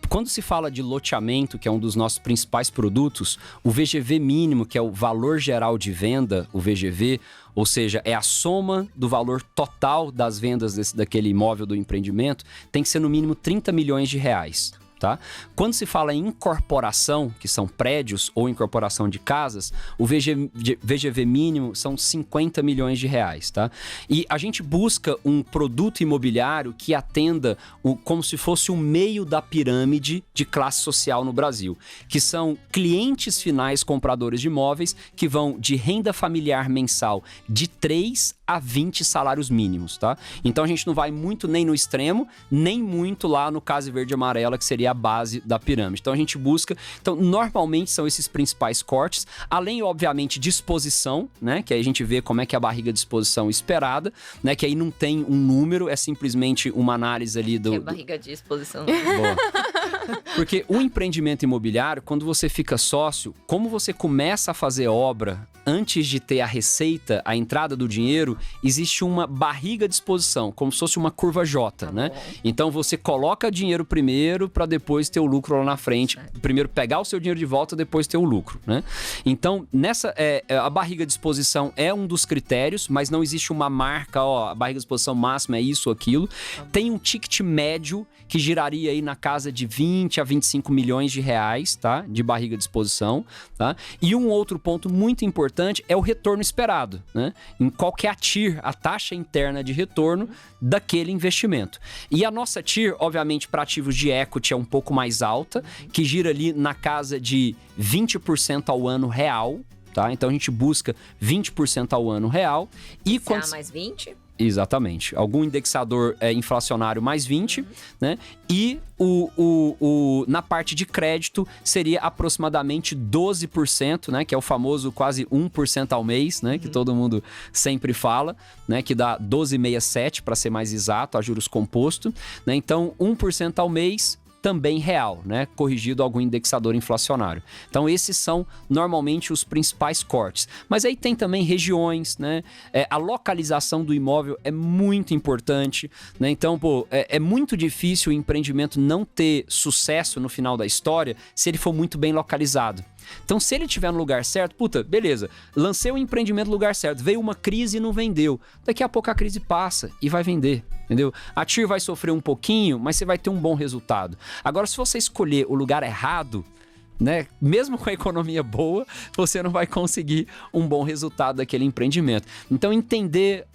Quando se fala de loteamento, que é um dos nossos principais produtos, o VGV mínimo, que é o valor geral de venda, o VGV, ou seja, é a soma do valor total das vendas daquele imóvel do empreendimento, tem que ser no mínimo 30 milhões de reais. Tá? Quando se fala em incorporação, que são prédios ou incorporação de casas, o VGV mínimo são 50 milhões de reais. Tá? E a gente busca um produto imobiliário que atenda como se fosse o meio da pirâmide de classe social no Brasil, que são clientes finais compradores de imóveis que vão de renda familiar mensal de 3 a 20 salários mínimos. Tá? Então a gente não vai muito nem no extremo, nem muito lá no Casa Verde e Amarela, que seria a base da pirâmide. Então a gente busca, normalmente são esses principais cortes, além obviamente de exposição, né, que aí a gente vê como é que é a barriga de exposição esperada, né, que aí não tem um número, é simplesmente uma análise ali do... Que é barriga de exposição. Boa. Porque o empreendimento imobiliário, quando você fica sócio, como você começa a fazer obra antes de ter a receita, a entrada do dinheiro, existe uma barriga de exposição, como se fosse uma curva J, né? Então você coloca dinheiro primeiro para depois ter o lucro lá na frente. Primeiro pegar o seu dinheiro de volta, depois ter o lucro, né? Então, a barriga de exposição é um dos critérios, mas não existe uma marca, a barriga de exposição máxima é isso ou aquilo. Tem um ticket médio que giraria aí na casa de 20 a 25 milhões de reais, tá? De barriga de exposição, tá? E um outro ponto muito importante é o retorno esperado, né? Em qual que é a TIR, a taxa interna de retorno daquele investimento. E a nossa TIR, obviamente, para ativos de equity é um pouco mais alta, que gira ali na casa de 20% ao ano real, tá? Então a gente busca 20% ao ano real. E quando mais 20? Exatamente. Algum indexador inflacionário mais 20, né? E na parte de crédito seria aproximadamente 12%, né? Que é o famoso quase 1% ao mês, né? Que todo mundo sempre fala, né? Que dá 12,67 para ser mais exato, a juros composto, né? Então, 1% ao mês também real, né? Corrigido algum indexador inflacionário. Então, esses são normalmente os principais cortes. Mas aí tem também regiões, né? A localização do imóvel é muito importante, né? Então, é muito difícil o empreendimento não ter sucesso no final da história se ele for muito bem localizado. Então, se ele estiver no lugar certo, beleza, lancei o empreendimento no lugar certo, veio uma crise e não vendeu. Daqui a pouco a crise passa e vai vender, entendeu? A TIR vai sofrer um pouquinho, mas você vai ter um bom resultado. Agora, se você escolher o lugar errado, né? Mesmo com a economia boa, você não vai conseguir um bom resultado daquele empreendimento. Então, entender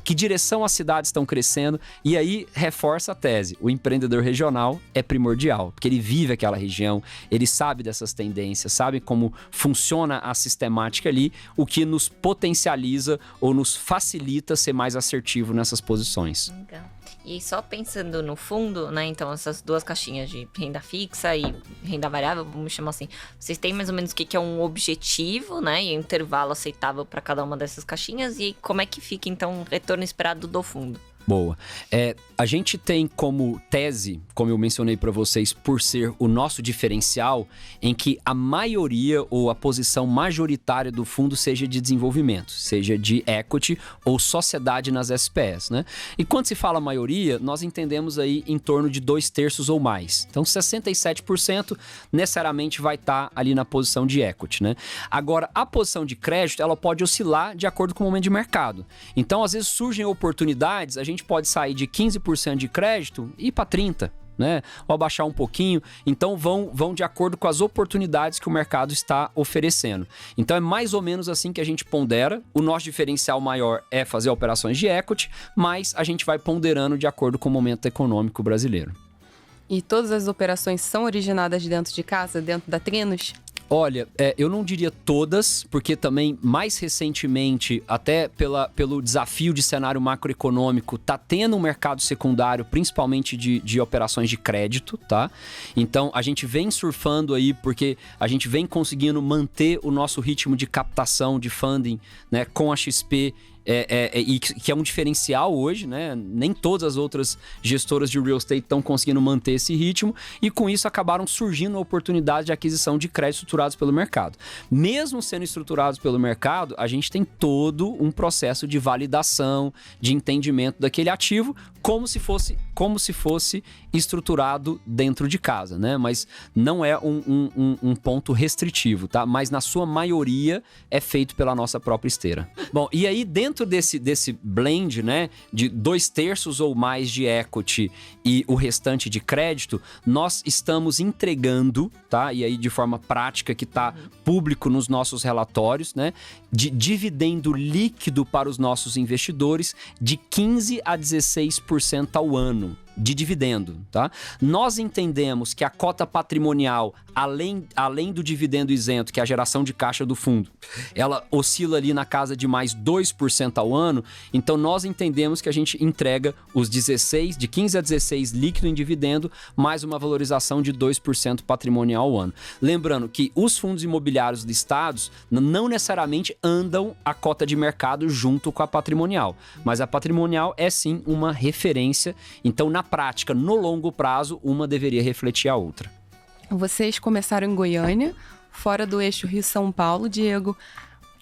que direção as cidades estão crescendo, e aí reforça a tese. O empreendedor regional é primordial, porque ele vive aquela região, ele sabe dessas tendências, sabe como funciona a sistemática ali, o que nos potencializa ou nos facilita ser mais assertivo nessas posições. Legal. E só pensando no fundo, né? Então, essas duas caixinhas de renda fixa e renda variável, vamos chamar assim. Vocês têm mais ou menos o que é um objetivo, né? E um intervalo aceitável para cada uma dessas caixinhas. E como é que fica, então, o retorno esperado do fundo? Boa. A gente tem como tese, como eu mencionei para vocês, por ser o nosso diferencial, em que a maioria ou a posição majoritária do fundo seja de desenvolvimento, seja de equity ou sociedade nas SPS, né? E quando se fala maioria, nós entendemos aí em torno de 2/3 ou mais. Então, 67% necessariamente vai estar ali na posição de equity, né? Agora, a posição de crédito, ela pode oscilar de acordo com o momento de mercado. Então, às vezes surgem oportunidades, a gente pode sair de 15% de crédito e ir para 30%, né? Ou abaixar um pouquinho. Então vão de acordo com as oportunidades que o mercado está oferecendo. Então é mais ou menos assim que a gente pondera. O nosso diferencial maior é fazer operações de equity, mas a gente vai ponderando de acordo com o momento econômico brasileiro. E todas as operações são originadas dentro de casa, dentro da Trinos? Olha, eu não diria todas, porque também, mais recentemente, até pelo desafio de cenário macroeconômico, tá tendo um mercado secundário, principalmente de operações de crédito, tá? Então, a gente vem surfando aí, porque a gente vem conseguindo manter o nosso ritmo de captação, de funding, né, com a XP, e que é um diferencial hoje, né? Nem todas as outras gestoras de real estate estão conseguindo manter esse ritmo, e com isso acabaram surgindo oportunidades de aquisição de créditos estruturados pelo mercado. Mesmo sendo estruturados pelo mercado, a gente tem todo um processo de validação, de entendimento daquele ativo, como se fosse estruturado dentro de casa, né? Mas não é um ponto restritivo, tá? Mas na sua maioria é feito pela nossa própria esteira. Bom, e aí dentro desse blend, né, de 2/3 ou mais de equity e o restante de crédito, nós estamos entregando, tá? E aí de forma prática, que tá público nos nossos relatórios, né, de dividendo líquido para os nossos investidores de 15% a 16% ao ano de dividendo, tá? Nós entendemos que a cota patrimonial, além do dividendo isento, que é a geração de caixa do fundo, ela oscila ali na casa de mais 2% ao ano. Então, nós entendemos que a gente entrega os 16, de 15 a 16 líquido em dividendo, mais uma valorização de 2% patrimonial ao ano. Lembrando que os fundos imobiliários listados não necessariamente andam a cota de mercado junto com a patrimonial, mas a patrimonial é sim uma referência. Então, na prática, no longo prazo, uma deveria refletir a outra. Vocês começaram em Goiânia, fora do eixo Rio-São Paulo, Diego.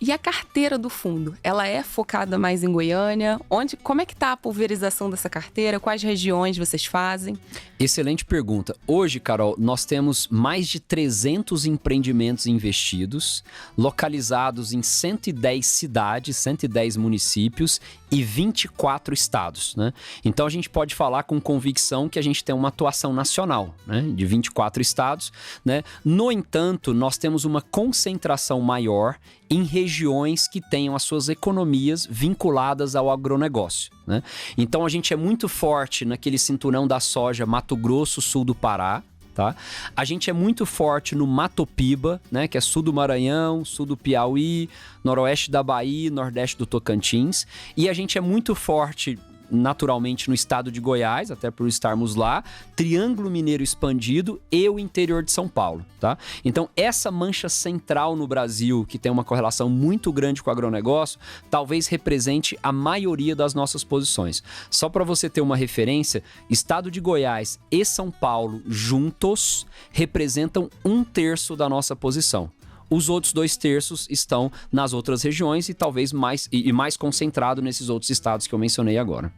E a carteira do fundo, ela é focada mais em Goiânia? Como é que está a pulverização dessa carteira? Quais regiões vocês fazem? Excelente pergunta. Hoje, Carol, nós temos mais de 300 empreendimentos investidos, localizados em 110 cidades, 110 municípios e 24 estados, né? Então, a gente pode falar com convicção que a gente tem uma atuação nacional, né, de 24 estados, né? No entanto, nós temos uma concentração maior em regiões que tenham as suas economias vinculadas ao agronegócio, né? Então, a gente é muito forte naquele cinturão da soja, Mato Grosso, sul do Pará, tá? A gente é muito forte no Mato Piba, né, que é sul do Maranhão, sul do Piauí, noroeste da Bahia, nordeste do Tocantins. E a gente é muito forte naturalmente no estado de Goiás, até por estarmos lá, Triângulo Mineiro expandido e o interior de São Paulo, tá? Então, essa mancha central no Brasil, que tem uma correlação muito grande com o agronegócio, talvez represente a maioria das nossas posições. Só para você ter uma referência, estado de Goiás e São Paulo juntos representam 1/3 da nossa posição. Os outros 2/3 estão nas outras regiões e talvez mais concentrado nesses outros estados que eu mencionei agora.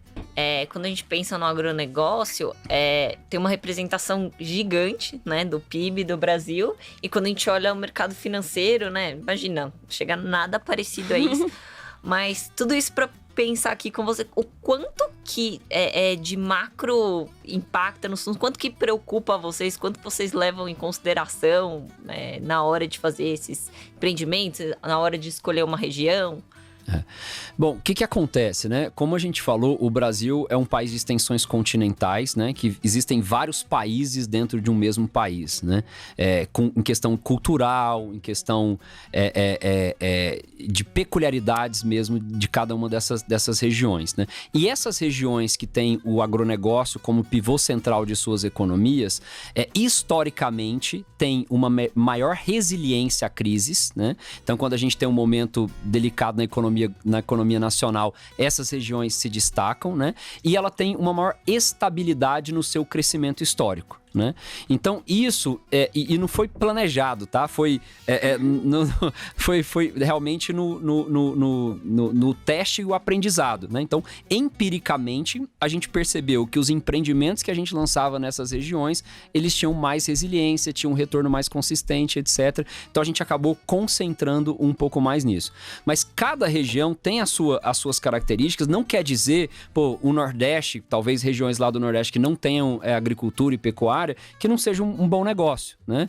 Quando a gente pensa no agronegócio, tem uma representação gigante, né, do PIB do Brasil. E quando a gente olha o mercado financeiro, né, imagina, chega nada parecido a isso. Mas tudo isso pensar aqui com você o quanto que de macro impacta no SUS, quanto que preocupa vocês, quanto vocês levam em consideração na hora de fazer esses empreendimentos, na hora de escolher uma região? Bom, o que acontece, né? Como a gente falou, o Brasil é um país de extensões continentais, né? Que existem vários países dentro de um mesmo país, né? Em questão cultural, em questão de peculiaridades mesmo de cada uma dessas regiões, né? E essas regiões que têm o agronegócio como pivô central de suas economias, historicamente, têm uma maior resiliência a crises, né? Então, quando a gente tem um momento delicado na economia nacional, essas regiões se destacam, né? E ela tem uma maior estabilidade no seu crescimento histórico, né? Então, isso, e não foi planejado, tá? Foi realmente no teste e o aprendizado, né? Então, empiricamente, a gente percebeu que os empreendimentos que a gente lançava nessas regiões, eles tinham mais resiliência, tinham um retorno mais consistente, etc. Então, a gente acabou concentrando um pouco mais nisso. Mas cada região tem as suas características, não quer dizer, o Nordeste, talvez regiões lá do Nordeste que não tenham agricultura e pecuária, que não seja um bom negócio, né?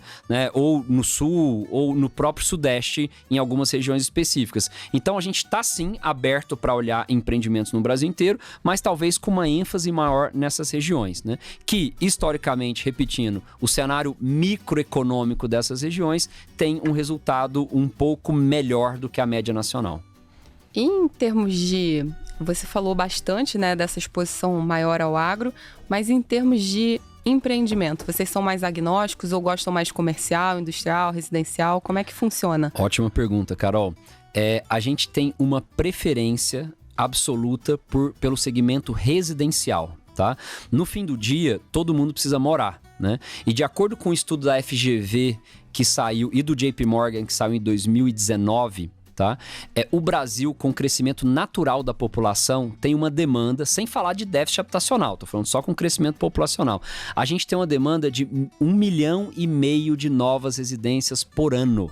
Ou no Sul, ou no próprio Sudeste, em algumas regiões específicas. Então, a gente está, sim, aberto para olhar empreendimentos no Brasil inteiro, mas talvez com uma ênfase maior nessas regiões, né? Que, historicamente, repetindo, o cenário microeconômico dessas regiões tem um resultado um pouco melhor do que a média nacional. Em termos de... Você falou bastante, né, dessa exposição maior ao agro, mas em termos de empreendimento, vocês são mais agnósticos ou gostam mais de comercial, industrial, residencial? Como é que funciona? Ótima pergunta, Carol. A gente tem uma preferência absoluta pelo segmento residencial, tá? No fim do dia, todo mundo precisa morar, né? E de acordo com o estudo da FGV que saiu e do JP Morgan que saiu em 2019, tá? O Brasil, com o crescimento natural da população, tem uma demanda, sem falar de déficit habitacional, tô falando só com crescimento populacional. A gente tem uma demanda de 1,5 milhão de novas residências por ano.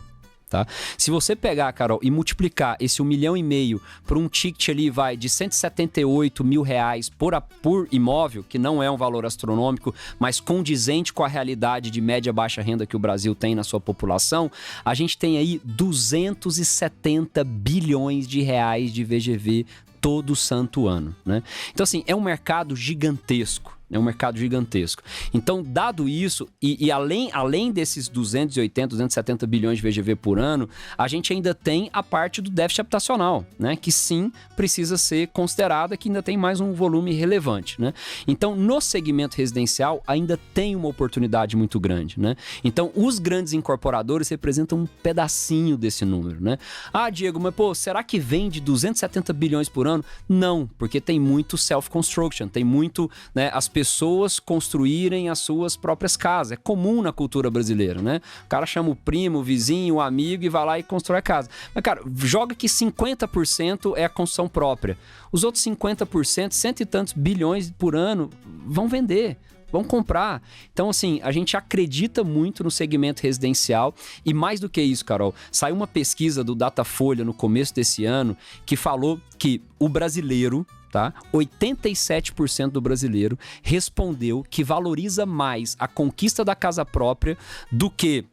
Tá? Se você pegar, Carol, e multiplicar esse 1,5 milhão por um ticket ali, de 178 mil reais por imóvel, que não é um valor astronômico, mas condizente com a realidade de média baixa renda que o Brasil tem na sua população, a gente tem aí 270 bilhões de reais de VGV todo santo ano, né? Então, assim, é um mercado gigantesco. É um mercado gigantesco. Então, dado isso, e além desses 280, 270 bilhões de VGV por ano, a gente ainda tem a parte do déficit habitacional, né? Que sim, precisa ser considerada, que ainda tem mais um volume relevante, né? Então, no segmento residencial, ainda tem uma oportunidade muito grande, né? Então, os grandes incorporadores representam um pedacinho desse número, né? Ah, Diego, mas será que vende 270 bilhões por ano? Não, porque tem muito self-construction, tem muito, né, as pessoas construírem as suas próprias casas. É comum na cultura brasileira, né? O cara chama o primo, o vizinho, o amigo e vai lá e constrói a casa. Mas, cara, joga que 50% é a construção própria. Os outros 50%, cento e tantos bilhões por ano, vão vender. Vão comprar. Então, assim, a gente acredita muito no segmento residencial e mais do que isso, Carol, saiu uma pesquisa do Datafolha no começo desse ano que falou que o brasileiro, tá? 87% do brasileiro respondeu que valoriza mais a conquista da casa própria do que,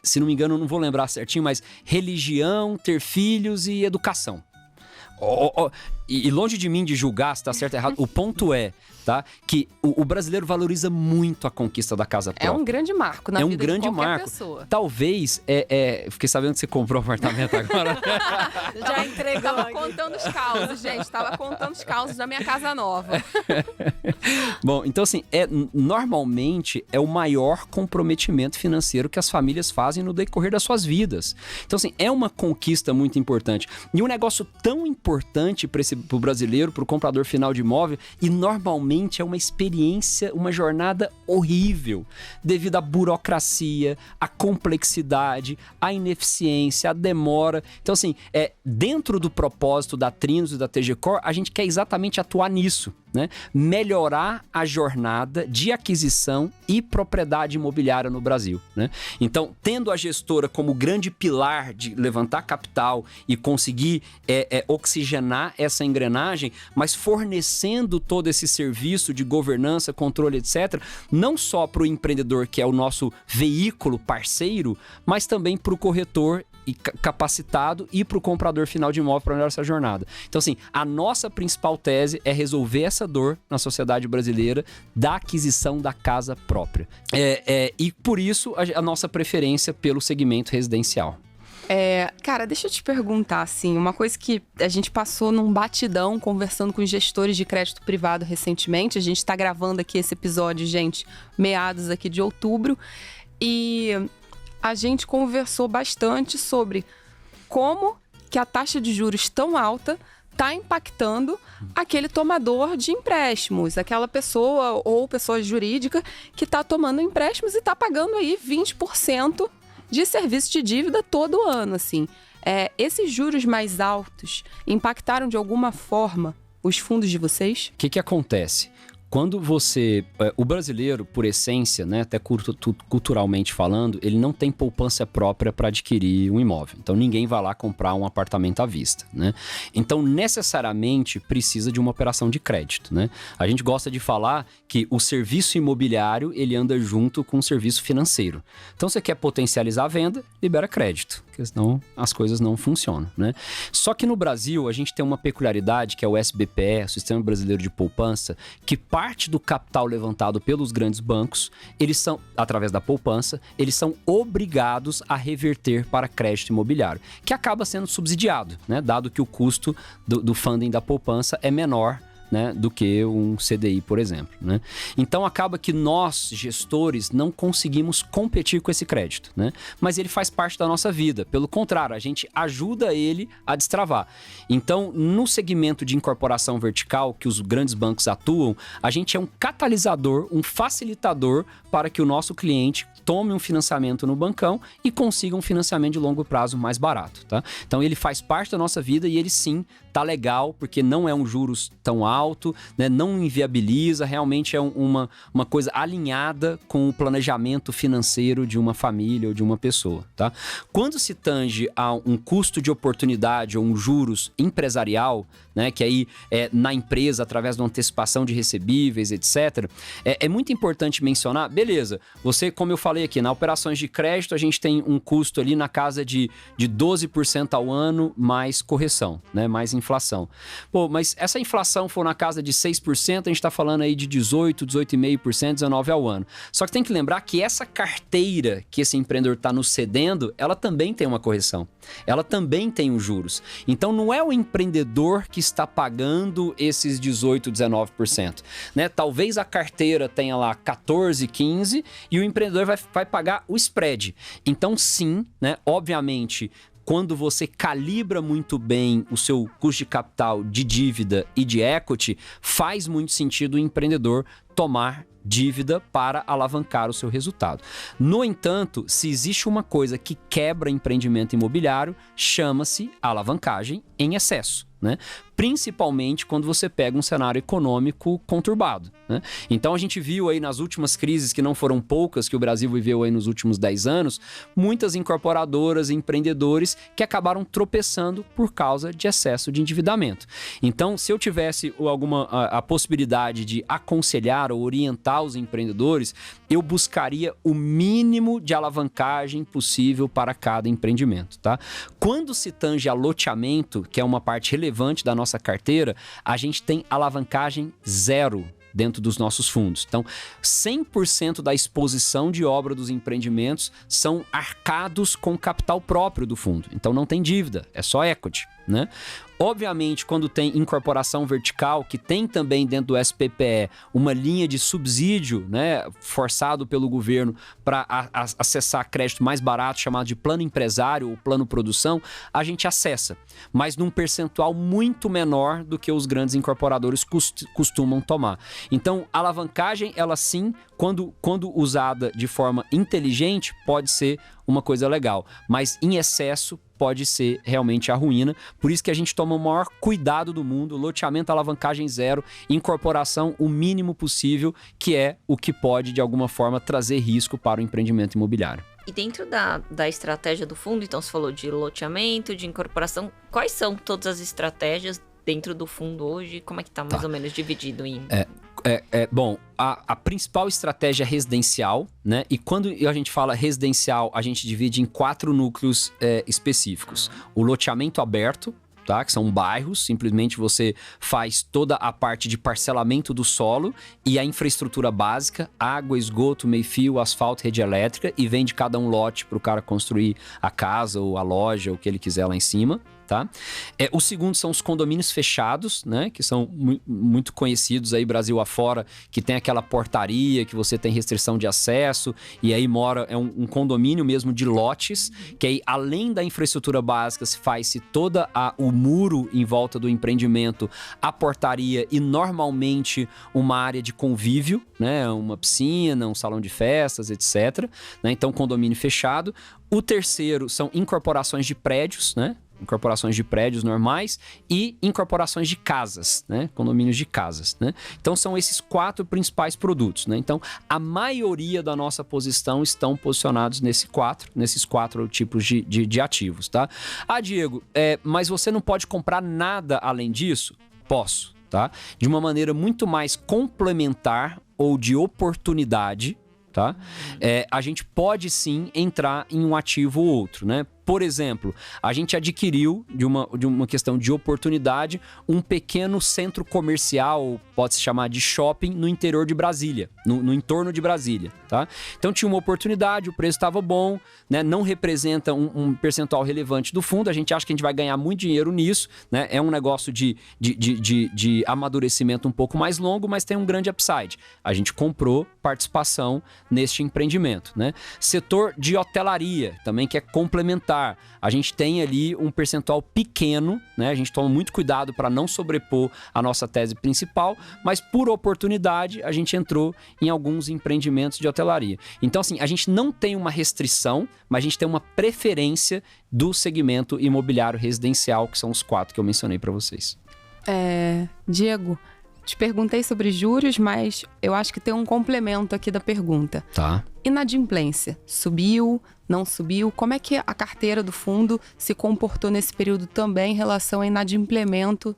se não me engano, não vou lembrar certinho, mas religião, ter filhos e educação. E longe de mim de julgar se tá certo ou errado, o ponto tá? Que o brasileiro valoriza muito a conquista da casa própria. É um grande marco na vida de qualquer pessoa. Talvez, fiquei sabendo que você comprou um apartamento agora. Já entregou. Tava contando os causos, gente. Tava contando os causos da minha casa nova. Bom, então assim, normalmente é o maior comprometimento financeiro que as famílias fazem no decorrer das suas vidas. Então assim, é uma conquista muito importante. E um negócio tão importante pro brasileiro, pro comprador final de imóvel, e normalmente é uma experiência, uma jornada horrível, devido à burocracia, à complexidade, à ineficiência, à demora. Então, assim, dentro do propósito da Trinos e da TG Core, a gente quer exatamente atuar nisso. né, melhorar a jornada de aquisição e propriedade imobiliária no Brasil, né? Então, tendo a gestora como grande pilar de levantar capital e conseguir oxigenar essa engrenagem, mas fornecendo todo esse serviço de governança, controle, etc., não só para o empreendedor, que é o nosso veículo parceiro, mas também para o corretor e capacitado e para o comprador final de imóvel para melhorar essa jornada. Então, assim, a nossa principal tese é resolver essa dor na sociedade brasileira da aquisição da casa própria. E por isso a nossa preferência pelo segmento residencial. Cara, deixa eu te perguntar, assim, uma coisa que a gente passou num batidão conversando com os gestores de crédito privado recentemente. A gente está gravando aqui esse episódio, gente, meados aqui de outubro, e a gente conversou bastante sobre como que a taxa de juros tão alta está impactando aquele tomador de empréstimos, aquela pessoa ou pessoa jurídica que está tomando empréstimos e está pagando aí 20% de serviço de dívida todo ano, assim. Esses juros mais altos impactaram de alguma forma os fundos de vocês? O que acontece? Quando você... o brasileiro, por essência, né, até culturalmente falando, ele não tem poupança própria para adquirir um imóvel. Então, ninguém vai lá comprar um apartamento à vista, né? Então, necessariamente, precisa de uma operação de crédito, né? A gente gosta de falar que o serviço imobiliário, ele anda junto com o serviço financeiro. Então, você quer potencializar a venda, libera crédito, porque senão as coisas não funcionam, né? Só que no Brasil, a gente tem uma peculiaridade, que é o SBPE, o Sistema Brasileiro de Poupança, que parte do capital levantado pelos grandes bancos, eles são, através da poupança, eles são obrigados a reverter para crédito imobiliário, que acaba sendo subsidiado, né? Dado que o custo do funding da poupança é menor, né, do que um CDI, por exemplo, né? Então acaba que nós, gestores, não conseguimos competir com esse crédito, né? Mas ele faz parte da nossa vida. Pelo contrário, a gente ajuda ele a destravar. Então, no segmento de incorporação vertical que os grandes bancos atuam, a gente é um catalisador, um facilitador para que o nosso cliente tome um financiamento no bancão e consiga um financiamento de longo prazo mais barato, tá? Então ele faz parte da nossa vida e ele sim tá legal, porque não é um juros tão alto, né? Não inviabiliza, realmente é uma coisa alinhada com o planejamento financeiro de uma família ou de uma pessoa, tá? Quando se tange a um custo de oportunidade ou um juros empresarial, né, que aí é na empresa, através de uma antecipação de recebíveis, etc., é muito importante mencionar, beleza, você, como eu falei aqui, nas operações de crédito, a gente tem um custo ali na casa de 12% ao ano, mais correção, né, mais inflação. Pô, mas essa inflação for na casa de 6%, a gente está falando aí de 18%, 18,5%, 19% ao ano. Só que tem que lembrar que essa carteira que esse empreendedor está nos cedendo, ela também tem uma correção. Ela também tem os juros. Então, não é o empreendedor que está pagando esses 18%, 19%, né? Talvez a carteira tenha lá 14%, 15% e o empreendedor vai pagar o spread. Então, sim, né? Obviamente, quando você calibra muito bem o seu custo de capital, de dívida e de equity, faz muito sentido o empreendedor tomar dívida para alavancar o seu resultado. No entanto, se existe uma coisa que quebra empreendimento imobiliário, chama-se alavancagem em excesso, né? Principalmente quando você pega um cenário econômico conturbado, né? Então a gente viu aí nas últimas crises, que não foram poucas, que o Brasil viveu aí nos últimos 10 anos, muitas incorporadoras e empreendedores que acabaram tropeçando por causa de excesso de endividamento. Então, se eu tivesse a possibilidade de aconselhar ou orientar os empreendedores, eu buscaria o mínimo de alavancagem possível para cada empreendimento, tá? Quando se tange a loteamento, que é uma parte relevante da nossa carteira, a gente tem alavancagem zero dentro dos nossos fundos. Então, 100% da exposição de obra dos empreendimentos são arcados com capital próprio do fundo. Então, não tem dívida, é só equity, né? Obviamente, quando tem incorporação vertical, que tem também dentro do SPPE uma linha de subsídio, né, forçado pelo governo para acessar crédito mais barato, chamado de plano empresário ou plano produção, a gente acessa, mas num percentual muito menor do que os grandes incorporadores costumam tomar. Então, a alavancagem, ela sim quando usada de forma inteligente, pode ser uma coisa legal. Mas em excesso, pode ser realmente a ruína. Por isso que a gente toma o maior cuidado do mundo, loteamento, alavancagem zero, incorporação o mínimo possível, que é o que pode, de alguma forma, trazer risco para o empreendimento imobiliário. E dentro da estratégia do fundo, então você falou de loteamento, de incorporação, quais são todas as estratégias dentro do fundo hoje? Como é que tá mais ou menos dividido em... Bom, a principal estratégia é residencial, né? E quando a gente fala residencial, a gente divide em 4 núcleos específicos. O loteamento aberto, tá? Que são bairros, simplesmente você faz toda a parte de parcelamento do solo e a infraestrutura básica, água, esgoto, meio-fio, asfalto, rede elétrica, e vende cada um lote para o cara construir a casa ou a loja, o que ele quiser lá em cima. Tá? O segundo são os condomínios fechados, né? Que são muito conhecidos aí Brasil afora, que tem aquela portaria que você tem restrição de acesso e aí mora, é um condomínio mesmo de lotes, que aí além da infraestrutura básica se faz toda o muro em volta do empreendimento, a portaria e normalmente uma área de convívio, né? Uma piscina, um salão de festas, etc. Né? Então condomínio fechado. O terceiro são incorporações de prédios, né? Incorporações de prédios normais e incorporações de casas, né? Condomínios de casas, né? Então são esses 4 principais produtos, né? Então a maioria da nossa posição estão posicionados nesses 4 tipos de ativos, tá? Diego, mas você não pode comprar nada além disso? Posso, tá? De uma maneira muito mais complementar ou de oportunidade, tá? A gente pode sim entrar em um ativo ou outro, né? Por exemplo, a gente adquiriu, de uma questão de oportunidade, um pequeno centro comercial, pode-se chamar de shopping, no interior de Brasília, no entorno de Brasília, tá? Então tinha uma oportunidade, o preço estava bom, né? Não representa um percentual relevante do fundo, a gente acha que a gente vai ganhar muito dinheiro nisso, né? É um negócio de amadurecimento um pouco mais longo, mas tem um grande upside. A gente comprou participação neste empreendimento, né? Setor de hotelaria, também que é complementar. A gente tem ali um percentual pequeno, né? A gente toma muito cuidado para não sobrepor a nossa tese principal, mas por oportunidade a gente entrou em alguns empreendimentos de hotelaria. Então, assim, a gente não tem uma restrição, mas a gente tem uma preferência do segmento imobiliário residencial, que são os 4 que eu mencionei para vocês. Diego, te perguntei sobre juros, mas eu acho que tem um complemento aqui da pergunta. Tá. Inadimplência. Subiu? Não subiu? Como é que a carteira do fundo se comportou nesse período também em relação ao inadimplemento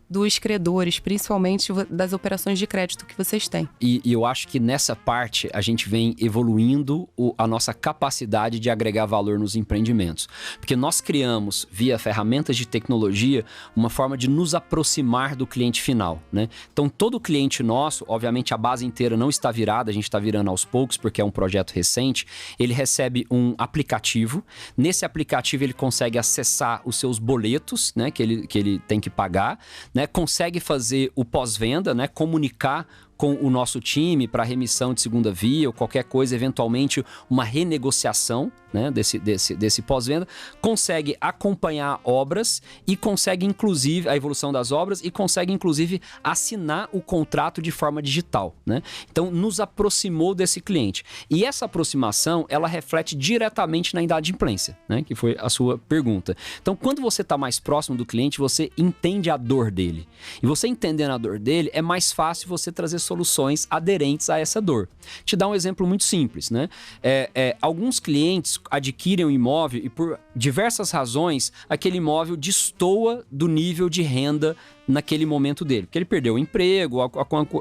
dos credores, principalmente das operações de crédito que vocês têm? E eu acho que nessa parte a gente vem evoluindo a nossa capacidade de agregar valor nos empreendimentos. Porque nós criamos, via ferramentas de tecnologia, uma forma de nos aproximar do cliente final, né? Então todo cliente nosso, obviamente a base inteira não está virada, a gente está virando aos poucos porque é um projeto recente, ele recebe um aplicativo. Nesse aplicativo ele consegue acessar os seus boletos, né, que ele tem que pagar, né, consegue fazer o pós-venda, né, comunicar com o nosso time para remissão de segunda via ou qualquer coisa, eventualmente uma renegociação, né, desse pós-venda, consegue acompanhar obras e consegue inclusive a evolução das obras e consegue inclusive assinar o contrato de forma digital, né? Então nos aproximou desse cliente. E essa aproximação, ela reflete diretamente na inadimplência, né, que foi a sua pergunta. Então quando você está mais próximo do cliente, você entende a dor dele. E você entendendo a dor dele, é mais fácil você trazer soluções aderentes a essa dor. Te dar um exemplo muito simples, né? Alguns clientes adquirem um imóvel e por diversas razões aquele imóvel destoa do nível de renda naquele momento dele, porque ele perdeu o emprego,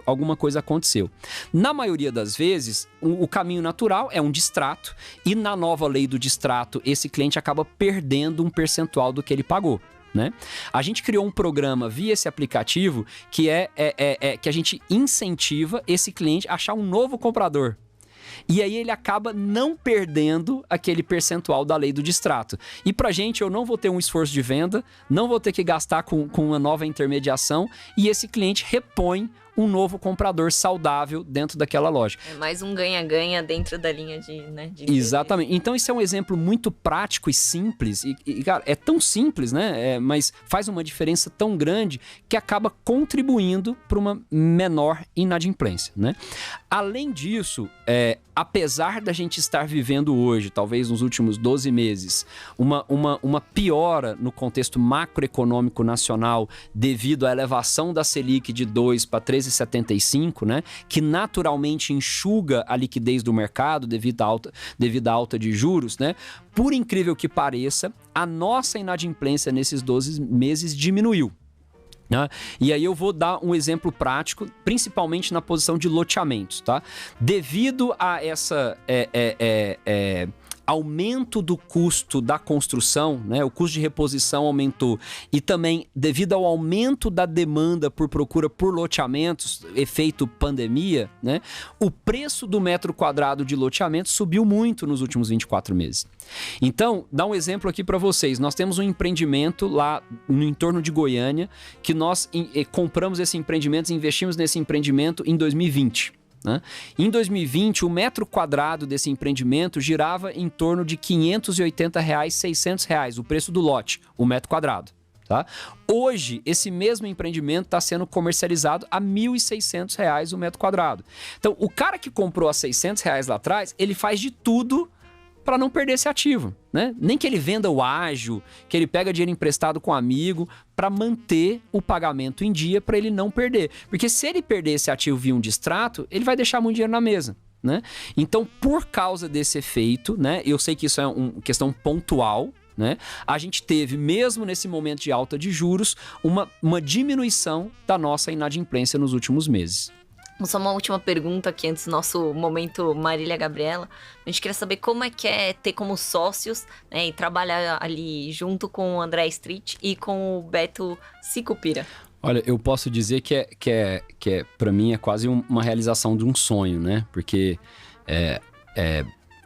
alguma coisa aconteceu. Na maioria das vezes, o caminho natural é um distrato e na nova lei do distrato, esse cliente acaba perdendo um percentual do que ele pagou, né? A gente criou um programa via esse aplicativo que que a gente incentiva esse cliente a achar um novo comprador. E aí ele acaba não perdendo aquele percentual da lei do distrato. E pra gente, eu não vou ter um esforço de venda, não vou ter que gastar com uma nova intermediação e esse cliente repõe um novo comprador saudável dentro daquela loja. É mais um ganha-ganha dentro da linha de Exatamente. Então, isso é um exemplo muito prático e simples. E cara, é tão simples, né? Mas faz uma diferença tão grande que acaba contribuindo para uma menor inadimplência, né? Além disso, apesar da gente estar vivendo hoje, talvez nos últimos 12 meses, uma piora no contexto macroeconômico nacional devido à elevação da Selic de 2 para 13,75, né? Que naturalmente enxuga a liquidez do mercado devido à alta de juros, né? Por incrível que pareça, a nossa inadimplência nesses 12 meses diminuiu. E aí eu vou dar um exemplo prático, principalmente na posição de loteamentos, tá? Devido a essa aumento do custo da construção, né? O custo de reposição aumentou e também devido ao aumento da demanda por procura por loteamentos, efeito pandemia, né? O preço do metro quadrado de loteamento subiu muito nos últimos 24 meses. Então, dá um exemplo aqui para vocês. Nós temos um empreendimento lá no entorno de Goiânia que nós compramos esse empreendimento, investimos nesse empreendimento em 2020. Né? Em 2020, o metro quadrado desse empreendimento girava em torno de R$ 580, R$ 600, o preço do lote, o metro quadrado. Tá? Hoje, esse mesmo empreendimento está sendo comercializado a R$ 1.600 o metro quadrado. Então, o cara que comprou a R$ 600 lá atrás, ele faz de tudo para não perder esse ativo, né? Nem que ele venda o ágio, que ele pega dinheiro emprestado com um amigo para manter o pagamento em dia para ele não perder. Porque se ele perder esse ativo via um distrato, ele vai deixar muito dinheiro na mesa, né? Então, por causa desse efeito, né? Eu sei que isso é uma questão pontual, né? A gente teve, mesmo nesse momento de alta de juros, uma diminuição da nossa inadimplência nos últimos meses. Só uma última pergunta aqui antes do nosso momento Marília Gabriela. A gente queria saber como é que é ter como sócios, né, e trabalhar ali junto com o André Street e com o Beto Sicupira. Olha, eu posso dizer que para mim é quase uma realização de um sonho, né? Porque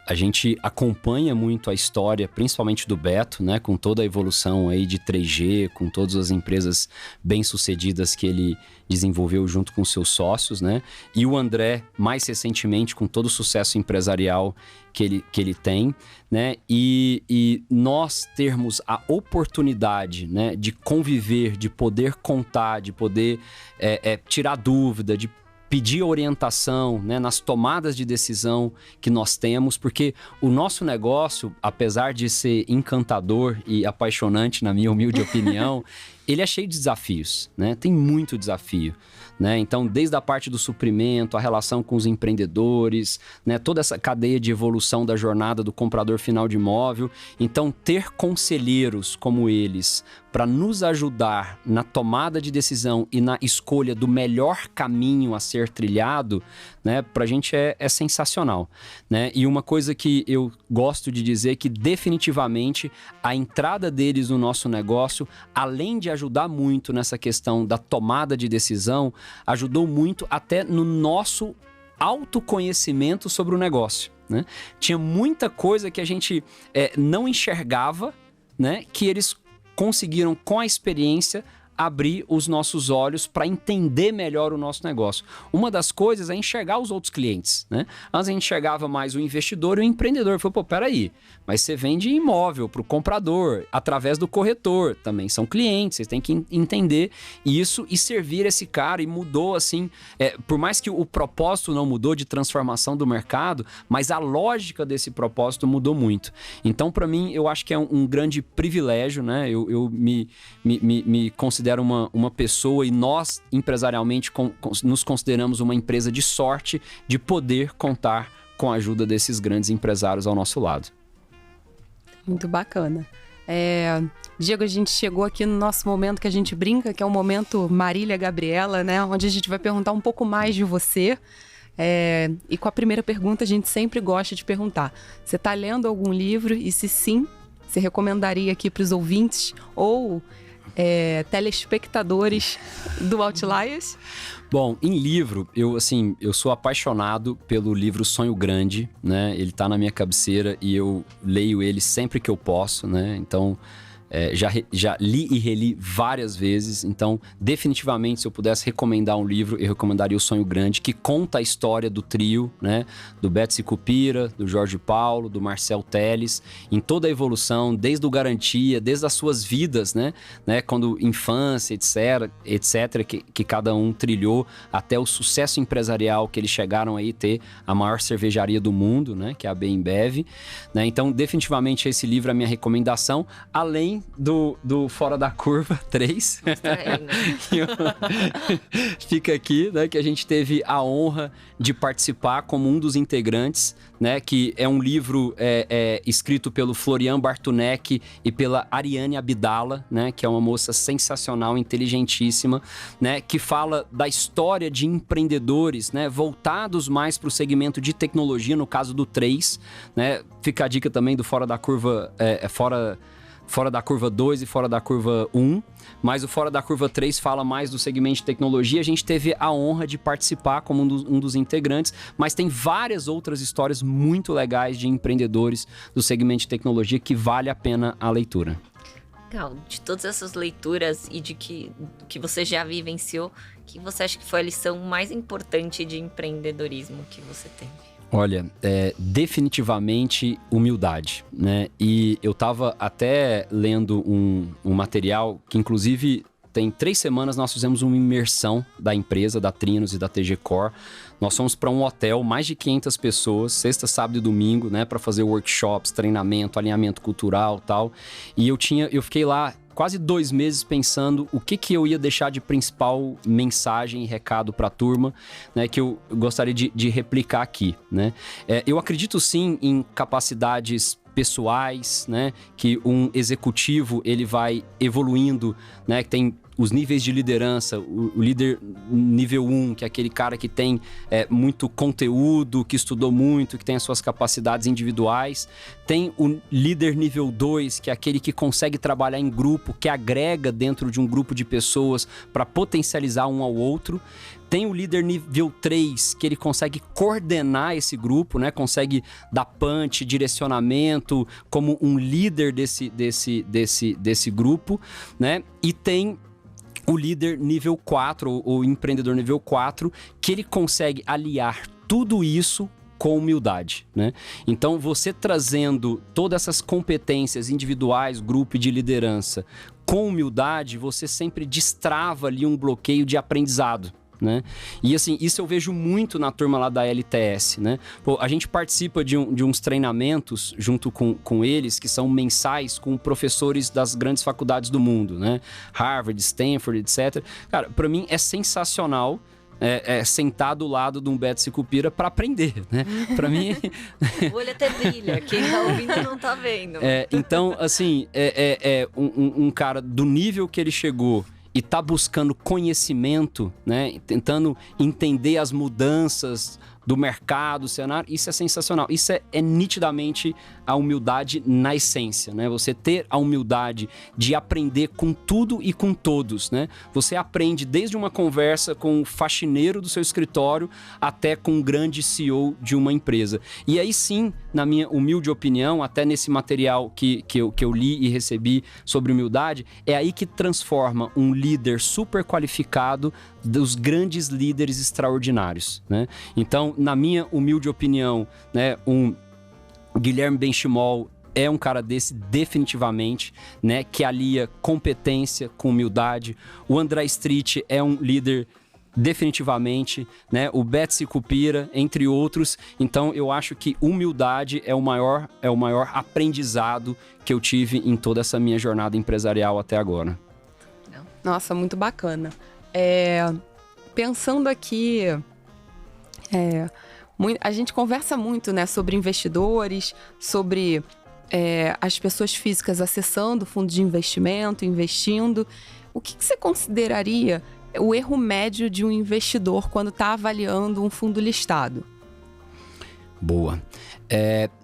a gente acompanha muito a história, principalmente do Beto, né? Com toda a evolução aí de 3G, com todas as empresas bem-sucedidas que ele desenvolveu junto com seus sócios, né? E o André, mais recentemente, com todo o sucesso empresarial que ele tem, né? E nós termos a oportunidade, né, de conviver, de poder contar, de poder tirar dúvida, de pedir orientação, né, nas tomadas de decisão que nós temos, porque o nosso negócio, apesar de ser encantador e apaixonante, na minha humilde opinião, ele é cheio de desafios, né? Tem muito desafio, né? Então, desde a parte do suprimento, a relação com os empreendedores, né? Toda essa cadeia de evolução da jornada do comprador final de imóvel. Então, ter conselheiros como eles para nos ajudar na tomada de decisão e na escolha do melhor caminho a ser trilhado, né? Pra gente é sensacional, né? E uma coisa que eu gosto de dizer é que definitivamente a entrada deles no nosso negócio, além de ajudar muito nessa questão da tomada de decisão, ajudou muito até no nosso autoconhecimento sobre o negócio, né? Tinha muita coisa que a gente não enxergava, né? Que eles conseguiram, com a experiência, abrir os nossos olhos para entender melhor o nosso negócio. Uma das coisas é enxergar os outros clientes, né? Antes a gente enxergava mais o investidor e o empreendedor. Falei, pô, peraí, mas você vende imóvel para o comprador, através do corretor, também são clientes, vocês têm que entender isso e servir esse cara. E mudou assim, por mais que o propósito não mudou de transformação do mercado, mas a lógica desse propósito mudou muito. Então, para mim, eu acho que é um grande privilégio, né? Eu me considero uma pessoa, e nós, empresarialmente, nos consideramos uma empresa de sorte de poder contar com a ajuda desses grandes empresários ao nosso lado. Muito bacana. Diego, a gente chegou aqui no nosso momento que a gente brinca, que é o momento Marília Gabriela, né? Onde a gente vai perguntar um pouco mais de você. E com a primeira pergunta, a gente sempre gosta de perguntar: você está lendo algum livro? E se sim, você recomendaria aqui para os ouvintes ou telespectadores do Outliers? Bom, em livro, eu sou apaixonado pelo livro Sonho Grande, né? Ele tá na minha cabeceira e eu leio ele sempre que eu posso, né? Então, Já li e reli várias vezes, então definitivamente se eu pudesse recomendar um livro, eu recomendaria O Sonho Grande, que conta a história do trio, né, do Beto Sicupira, do Jorge Paulo, do Marcel Telles, em toda a evolução, desde o Garantia, desde as suas vidas, né, quando infância, etc, que cada um trilhou, até o sucesso empresarial que eles chegaram aí ter a maior cervejaria do mundo, né, que é a Bembev, né? Então definitivamente esse livro é a minha recomendação, além do Fora da Curva 3. Fica aqui, né, que a gente teve a honra de participar como um dos integrantes, né, que é um livro escrito pelo Florian Bartunek e pela Ariane Abdala, né, que é uma moça sensacional, inteligentíssima, né, que fala da história de empreendedores, né, voltados mais para o segmento de tecnologia, no caso do 3, né? Fica a dica também do Fora da Curva, Fora da Curva 2 e Fora da Curva 1, mas o Fora da Curva 3 fala mais do segmento de tecnologia. A gente teve a honra de participar como um dos integrantes, mas tem várias outras histórias muito legais de empreendedores do segmento de tecnologia que vale a pena a leitura. Legal, de todas essas leituras e de que você já vivenciou, que você acha que foi a lição mais importante de empreendedorismo que você teve? Olha, definitivamente humildade, né? E eu tava até lendo um material que, inclusive, tem 3 semanas nós fizemos uma imersão da empresa, da Trinos e da TG Core. Nós fomos para um hotel, mais de 500 pessoas, sexta, sábado e domingo, né? Para fazer workshops, treinamento, alinhamento cultural e tal. E eu fiquei lá quase 2 meses pensando o que eu ia deixar de principal mensagem e recado para a turma, né, que eu gostaria de replicar aqui, né? Eu acredito sim em capacidades pessoais, né, que um executivo ele vai evoluindo, né, que tem os níveis de liderança, o líder nível 1, que é aquele cara que tem muito conteúdo, que estudou muito, que tem as suas capacidades individuais. Tem o líder nível 2, que é aquele que consegue trabalhar em grupo, que agrega dentro de um grupo de pessoas para potencializar um ao outro. Tem o líder nível 3, que ele consegue coordenar esse grupo, né? Consegue dar punch, direcionamento, como um líder desse grupo, né? E tem o líder nível 4, ou empreendedor nível 4, que ele consegue aliar tudo isso com humildade, né? Então, você trazendo todas essas competências individuais, grupo e de liderança com humildade, você sempre destrava ali um bloqueio de aprendizado, né? E assim, isso eu vejo muito na turma lá da LTS, né? Pô, a gente participa de uns treinamentos junto com eles, que são mensais, com professores das grandes faculdades do mundo, né? Harvard, Stanford, etc. Cara, pra mim é sensacional sentar do lado de um Beto Sicupira para aprender, né? Para mim... O olho até brilha, quem tá ouvindo não tá vendo. Então, assim, um cara do nível que ele chegou e tá buscando conhecimento, né? Tentando entender as mudanças do mercado, cenário, isso é sensacional. Isso é nitidamente a humildade na essência, né? Você ter a humildade de aprender com tudo e com todos, né? Você aprende desde uma conversa com o faxineiro do seu escritório até com um grande CEO de uma empresa. E aí sim, na minha humilde opinião, até nesse material que eu li e recebi sobre humildade, é aí que transforma um líder super qualificado dos grandes líderes extraordinários, né? Então, na minha humilde opinião, né, Guilherme Benchimol é um cara desse definitivamente, né, que alia competência com humildade. O André Street é um líder definitivamente, né, o Beto Sicupira, entre outros. Então eu acho que humildade é o maior aprendizado que eu tive em toda essa minha jornada empresarial até agora. Nossa, muito bacana. Pensando aqui, a gente conversa muito, né, sobre investidores, sobre as pessoas físicas acessando o fundo de investimento, investindo. O que você consideraria o erro médio de um investidor quando está avaliando um fundo listado? Boa.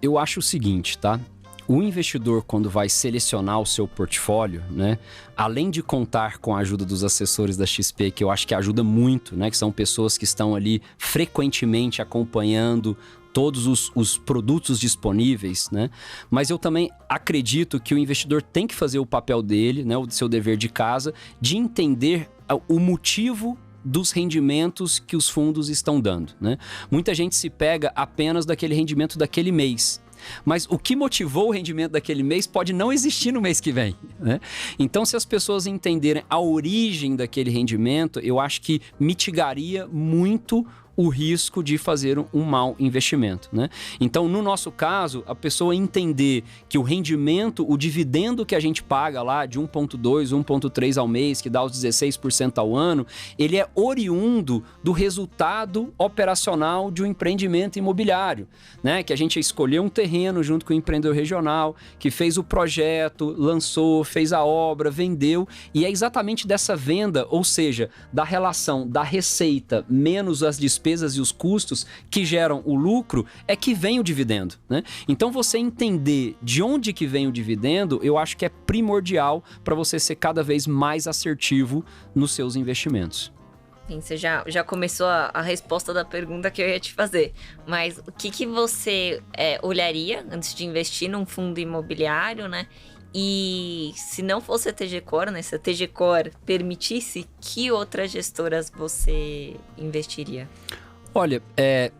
Eu acho o seguinte, tá? O investidor, quando vai selecionar o seu portfólio, né, além de contar com a ajuda dos assessores da XP, que eu acho que ajuda muito, né, que são pessoas que estão ali frequentemente acompanhando todos os produtos disponíveis, né? Mas eu também acredito que o investidor tem que fazer o papel dele, né? O seu dever de casa, de entender o motivo dos rendimentos que os fundos estão dando, né? Muita gente se pega apenas daquele rendimento daquele mês. Mas o que motivou o rendimento daquele mês pode não existir no mês que vem, né? Então, se as pessoas entenderem a origem daquele rendimento, eu acho que mitigaria muito o risco de fazer um mau investimento, né? Então, no nosso caso, a pessoa entender que o rendimento, o dividendo que a gente paga lá de 1,2, 1,3 ao mês, que dá os 16% ao ano, ele é oriundo do resultado operacional de um empreendimento imobiliário, né? Que a gente escolheu um terreno junto com o empreendedor regional, que fez o projeto, lançou, fez a obra, vendeu, e é exatamente dessa venda, ou seja, da relação da receita menos as despesas e os custos que geram o lucro, é que vem o dividendo, né? Então, você entender de onde que vem o dividendo, eu acho que é primordial para você ser cada vez mais assertivo nos seus investimentos. Sim, você já começou a resposta da pergunta que eu ia te fazer. Mas o que você olharia antes de investir num fundo imobiliário, né? E se não fosse a TG Core, né? Se a TG Core permitisse, que outras gestoras você investiria? Olha,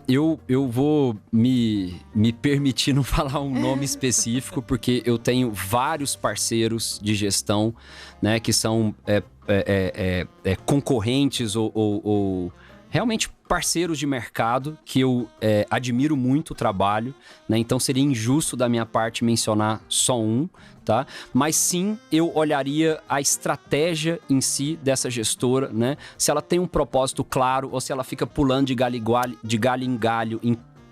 eu vou me permitir não falar um nome específico, porque eu tenho vários parceiros de gestão, né, que são concorrentes ou realmente parceiros de mercado que eu admiro muito o trabalho, né? Então seria injusto da minha parte mencionar só um, tá? Mas sim, eu olharia a estratégia em si dessa gestora, né? Se ela tem um propósito claro ou se ela fica pulando de galho em galho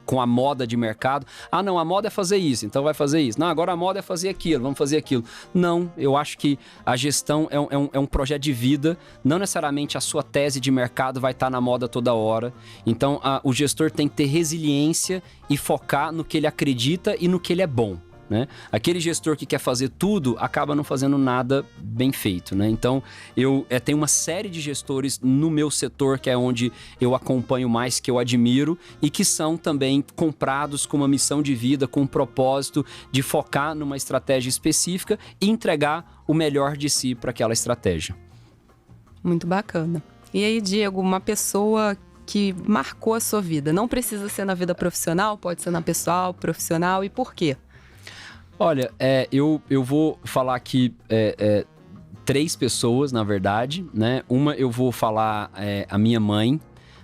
com a moda de mercado. Ah, não, a moda é fazer isso, então vai fazer isso. Não, agora a moda é fazer aquilo, vamos fazer aquilo. Não, eu acho que a gestão é um projeto de vida, não necessariamente a sua tese de mercado vai estar na moda toda hora. Então, o gestor tem que ter resiliência e focar no que ele acredita e no que ele é bom, né? Aquele gestor que quer fazer tudo acaba não fazendo nada bem feito, né? Então, eu tenho uma série de gestores no meu setor, que é onde eu acompanho mais, que eu admiro, e que são também comprados com uma missão de vida, com um propósito de focar numa estratégia específica e entregar o melhor de si para aquela estratégia. Muito bacana. E aí, Diego, uma pessoa que marcou a sua vida, não precisa ser na vida profissional, pode ser na pessoal, profissional, e por quê? Olha, eu vou falar aqui 3 pessoas, na verdade, né? Uma eu vou falar a minha mãe,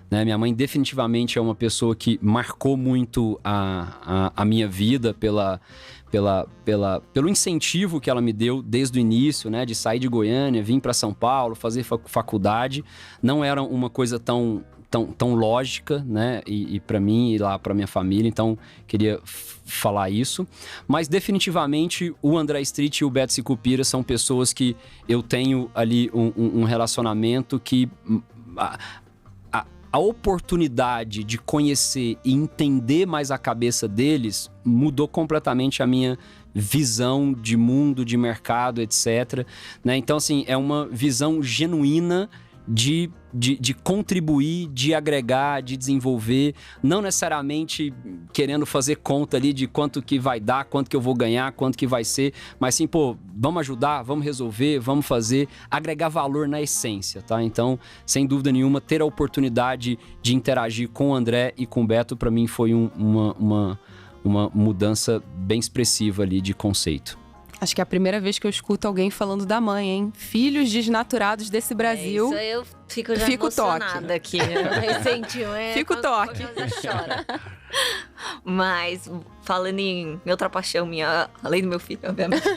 né? Minha mãe definitivamente é uma pessoa que marcou muito a minha vida pelo incentivo que ela me deu desde o início, né? De sair de Goiânia, vir para São Paulo, fazer faculdade. Não era uma coisa tão lógica, né? E para mim e lá para minha família, então queria falar isso. Mas definitivamente o André Street e o Beto Sicupira são pessoas que eu tenho ali um relacionamento que a oportunidade de conhecer e entender mais a cabeça deles mudou completamente a minha visão de mundo, de mercado, etc, né? Então, assim, é uma visão genuína de contribuir, de agregar, de desenvolver, não necessariamente querendo fazer conta ali de quanto que vai dar, quanto que eu vou ganhar, quanto que vai ser, mas sim, vamos ajudar, vamos resolver, vamos fazer, agregar valor na essência, tá? Então, sem dúvida nenhuma, ter a oportunidade de interagir com o André e com o Beto, para mim, foi uma mudança bem expressiva ali de conceito. Acho que é a primeira vez que eu escuto alguém falando da mãe, hein? Filhos desnaturados desse Brasil. Isso eu fico já emocionada aqui. Recentemente. Fica o toque. Chora. Mas, falando em outra paixão minha, além do meu filho, obviamente.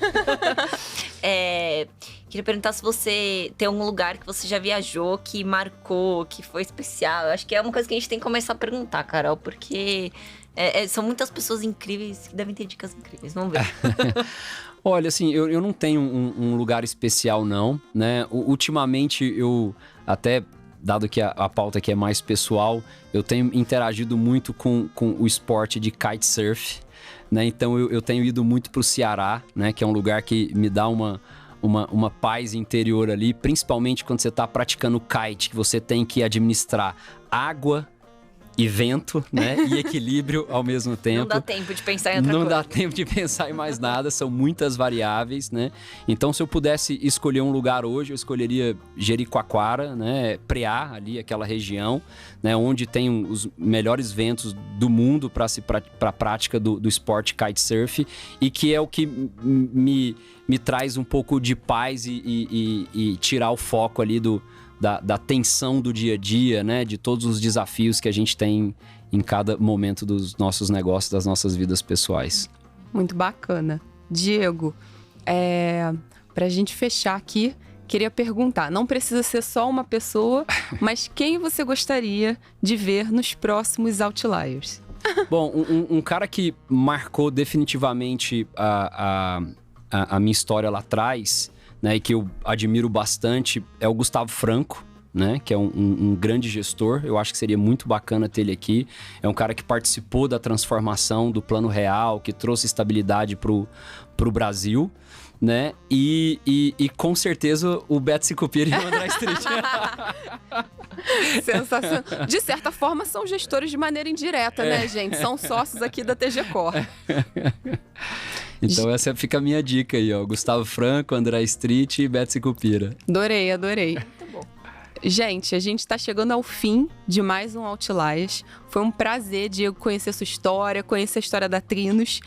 Queria perguntar se você tem algum lugar que você já viajou, que marcou, que foi especial. Eu acho que é uma coisa que a gente tem que começar a perguntar, Carol, porque são muitas pessoas incríveis que devem ter dicas incríveis. Vamos ver. Olha, assim, eu não tenho um lugar especial, não, né? Ultimamente, eu até, dado que a pauta aqui é mais pessoal, eu tenho interagido muito com o esporte de kitesurf, né? Então, eu tenho ido muito para o Ceará, né? Que é um lugar que me dá uma paz interior ali, principalmente quando você está praticando kite, que você tem que administrar água, e vento, né? E equilíbrio ao mesmo tempo. Não dá tempo de pensar em outra coisa. Não dá tempo de pensar em mais nada, são muitas variáveis, né? Então, se eu pudesse escolher um lugar hoje, eu escolheria Jericoacoara, né? Preá, ali, aquela região, né? Onde tem os melhores ventos do mundo para a prática do esporte kitesurf e que é o que me traz um pouco de paz e tirar o foco ali da tensão do dia a dia, né? De todos os desafios que a gente tem em cada momento dos nossos negócios, das nossas vidas pessoais. Muito bacana. Diego, pra gente fechar aqui, queria perguntar, não precisa ser só uma pessoa, mas quem você gostaria de ver nos próximos Outliers? Bom, um cara que marcou definitivamente a minha história lá atrás, né, e que eu admiro bastante, é o Gustavo Franco, né, que é um grande gestor. Eu acho que seria muito bacana ter ele aqui. É um cara que participou da transformação do Plano Real, que trouxe estabilidade pro Brasil, né? E com certeza o Beto Sicupira e o André Street. Sensacional. De certa forma, são gestores de maneira indireta, né, gente? São sócios aqui da TG Cor. Então essa fica a minha dica aí, ó. Gustavo Franco, André Street e Beto Sicupira. Adorei. Muito bom. Gente, a gente está chegando ao fim de mais um Outliers. Foi um prazer, Diego, conhecer sua história, conhecer a história da Trinos.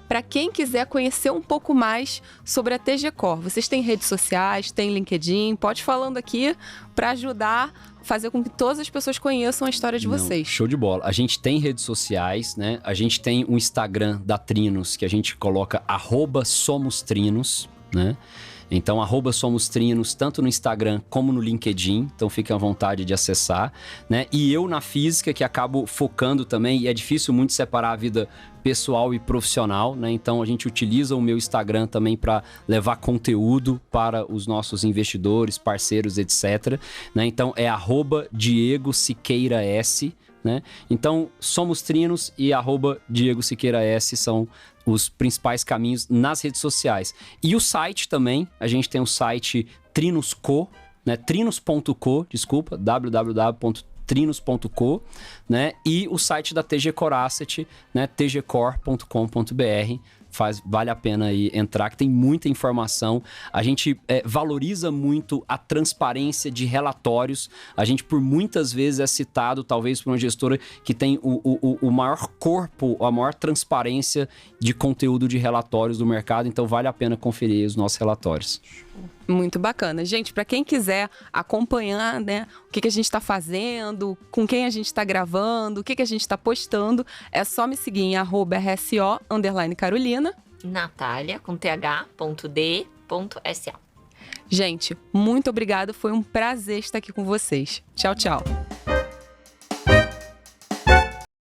Para quem quiser conhecer um pouco mais sobre a TG Cor, vocês têm redes sociais, têm LinkedIn, pode falando aqui para ajudar fazer com que todas as pessoas conheçam a história de vocês. Show de bola. A gente tem redes sociais, né? A gente tem um Instagram da Trinos, que a gente coloca @SomosTrinos, né? Então, @SomosTrinos, tanto no Instagram como no LinkedIn. Então, fiquem à vontade de acessar, né? E eu na física, que acabo focando também, e é difícil muito separar a vida pessoal e profissional, né? Então, a gente utiliza o meu Instagram também para levar conteúdo para os nossos investidores, parceiros, etc. Né? Então, é @DiegoSiqueiraS, né? Então, Somos Trinos e @Diego Siqueira S são os principais caminhos nas redes sociais. E o site também, a gente tem o site Trinos.co, né? Trinos.co, desculpa, www.trinos.co, né? E o site da TG Core Asset, né? tgcore.com.br. Vale a pena aí entrar, que tem muita informação. A gente valoriza muito a transparência de relatórios. A gente, por muitas vezes, é citado, talvez, por uma gestora que tem o maior corpo, a maior transparência de conteúdo de relatórios do mercado. Então, vale a pena conferir os nossos relatórios. Muito bacana. Gente, para quem quiser acompanhar, né, o que a gente está fazendo, com quem a gente está gravando, o que a gente está postando, é só me seguir em @RSO_Carolina. Natália, com th.d.sa. Gente, muito obrigada. Foi um prazer estar aqui com vocês. Tchau, tchau.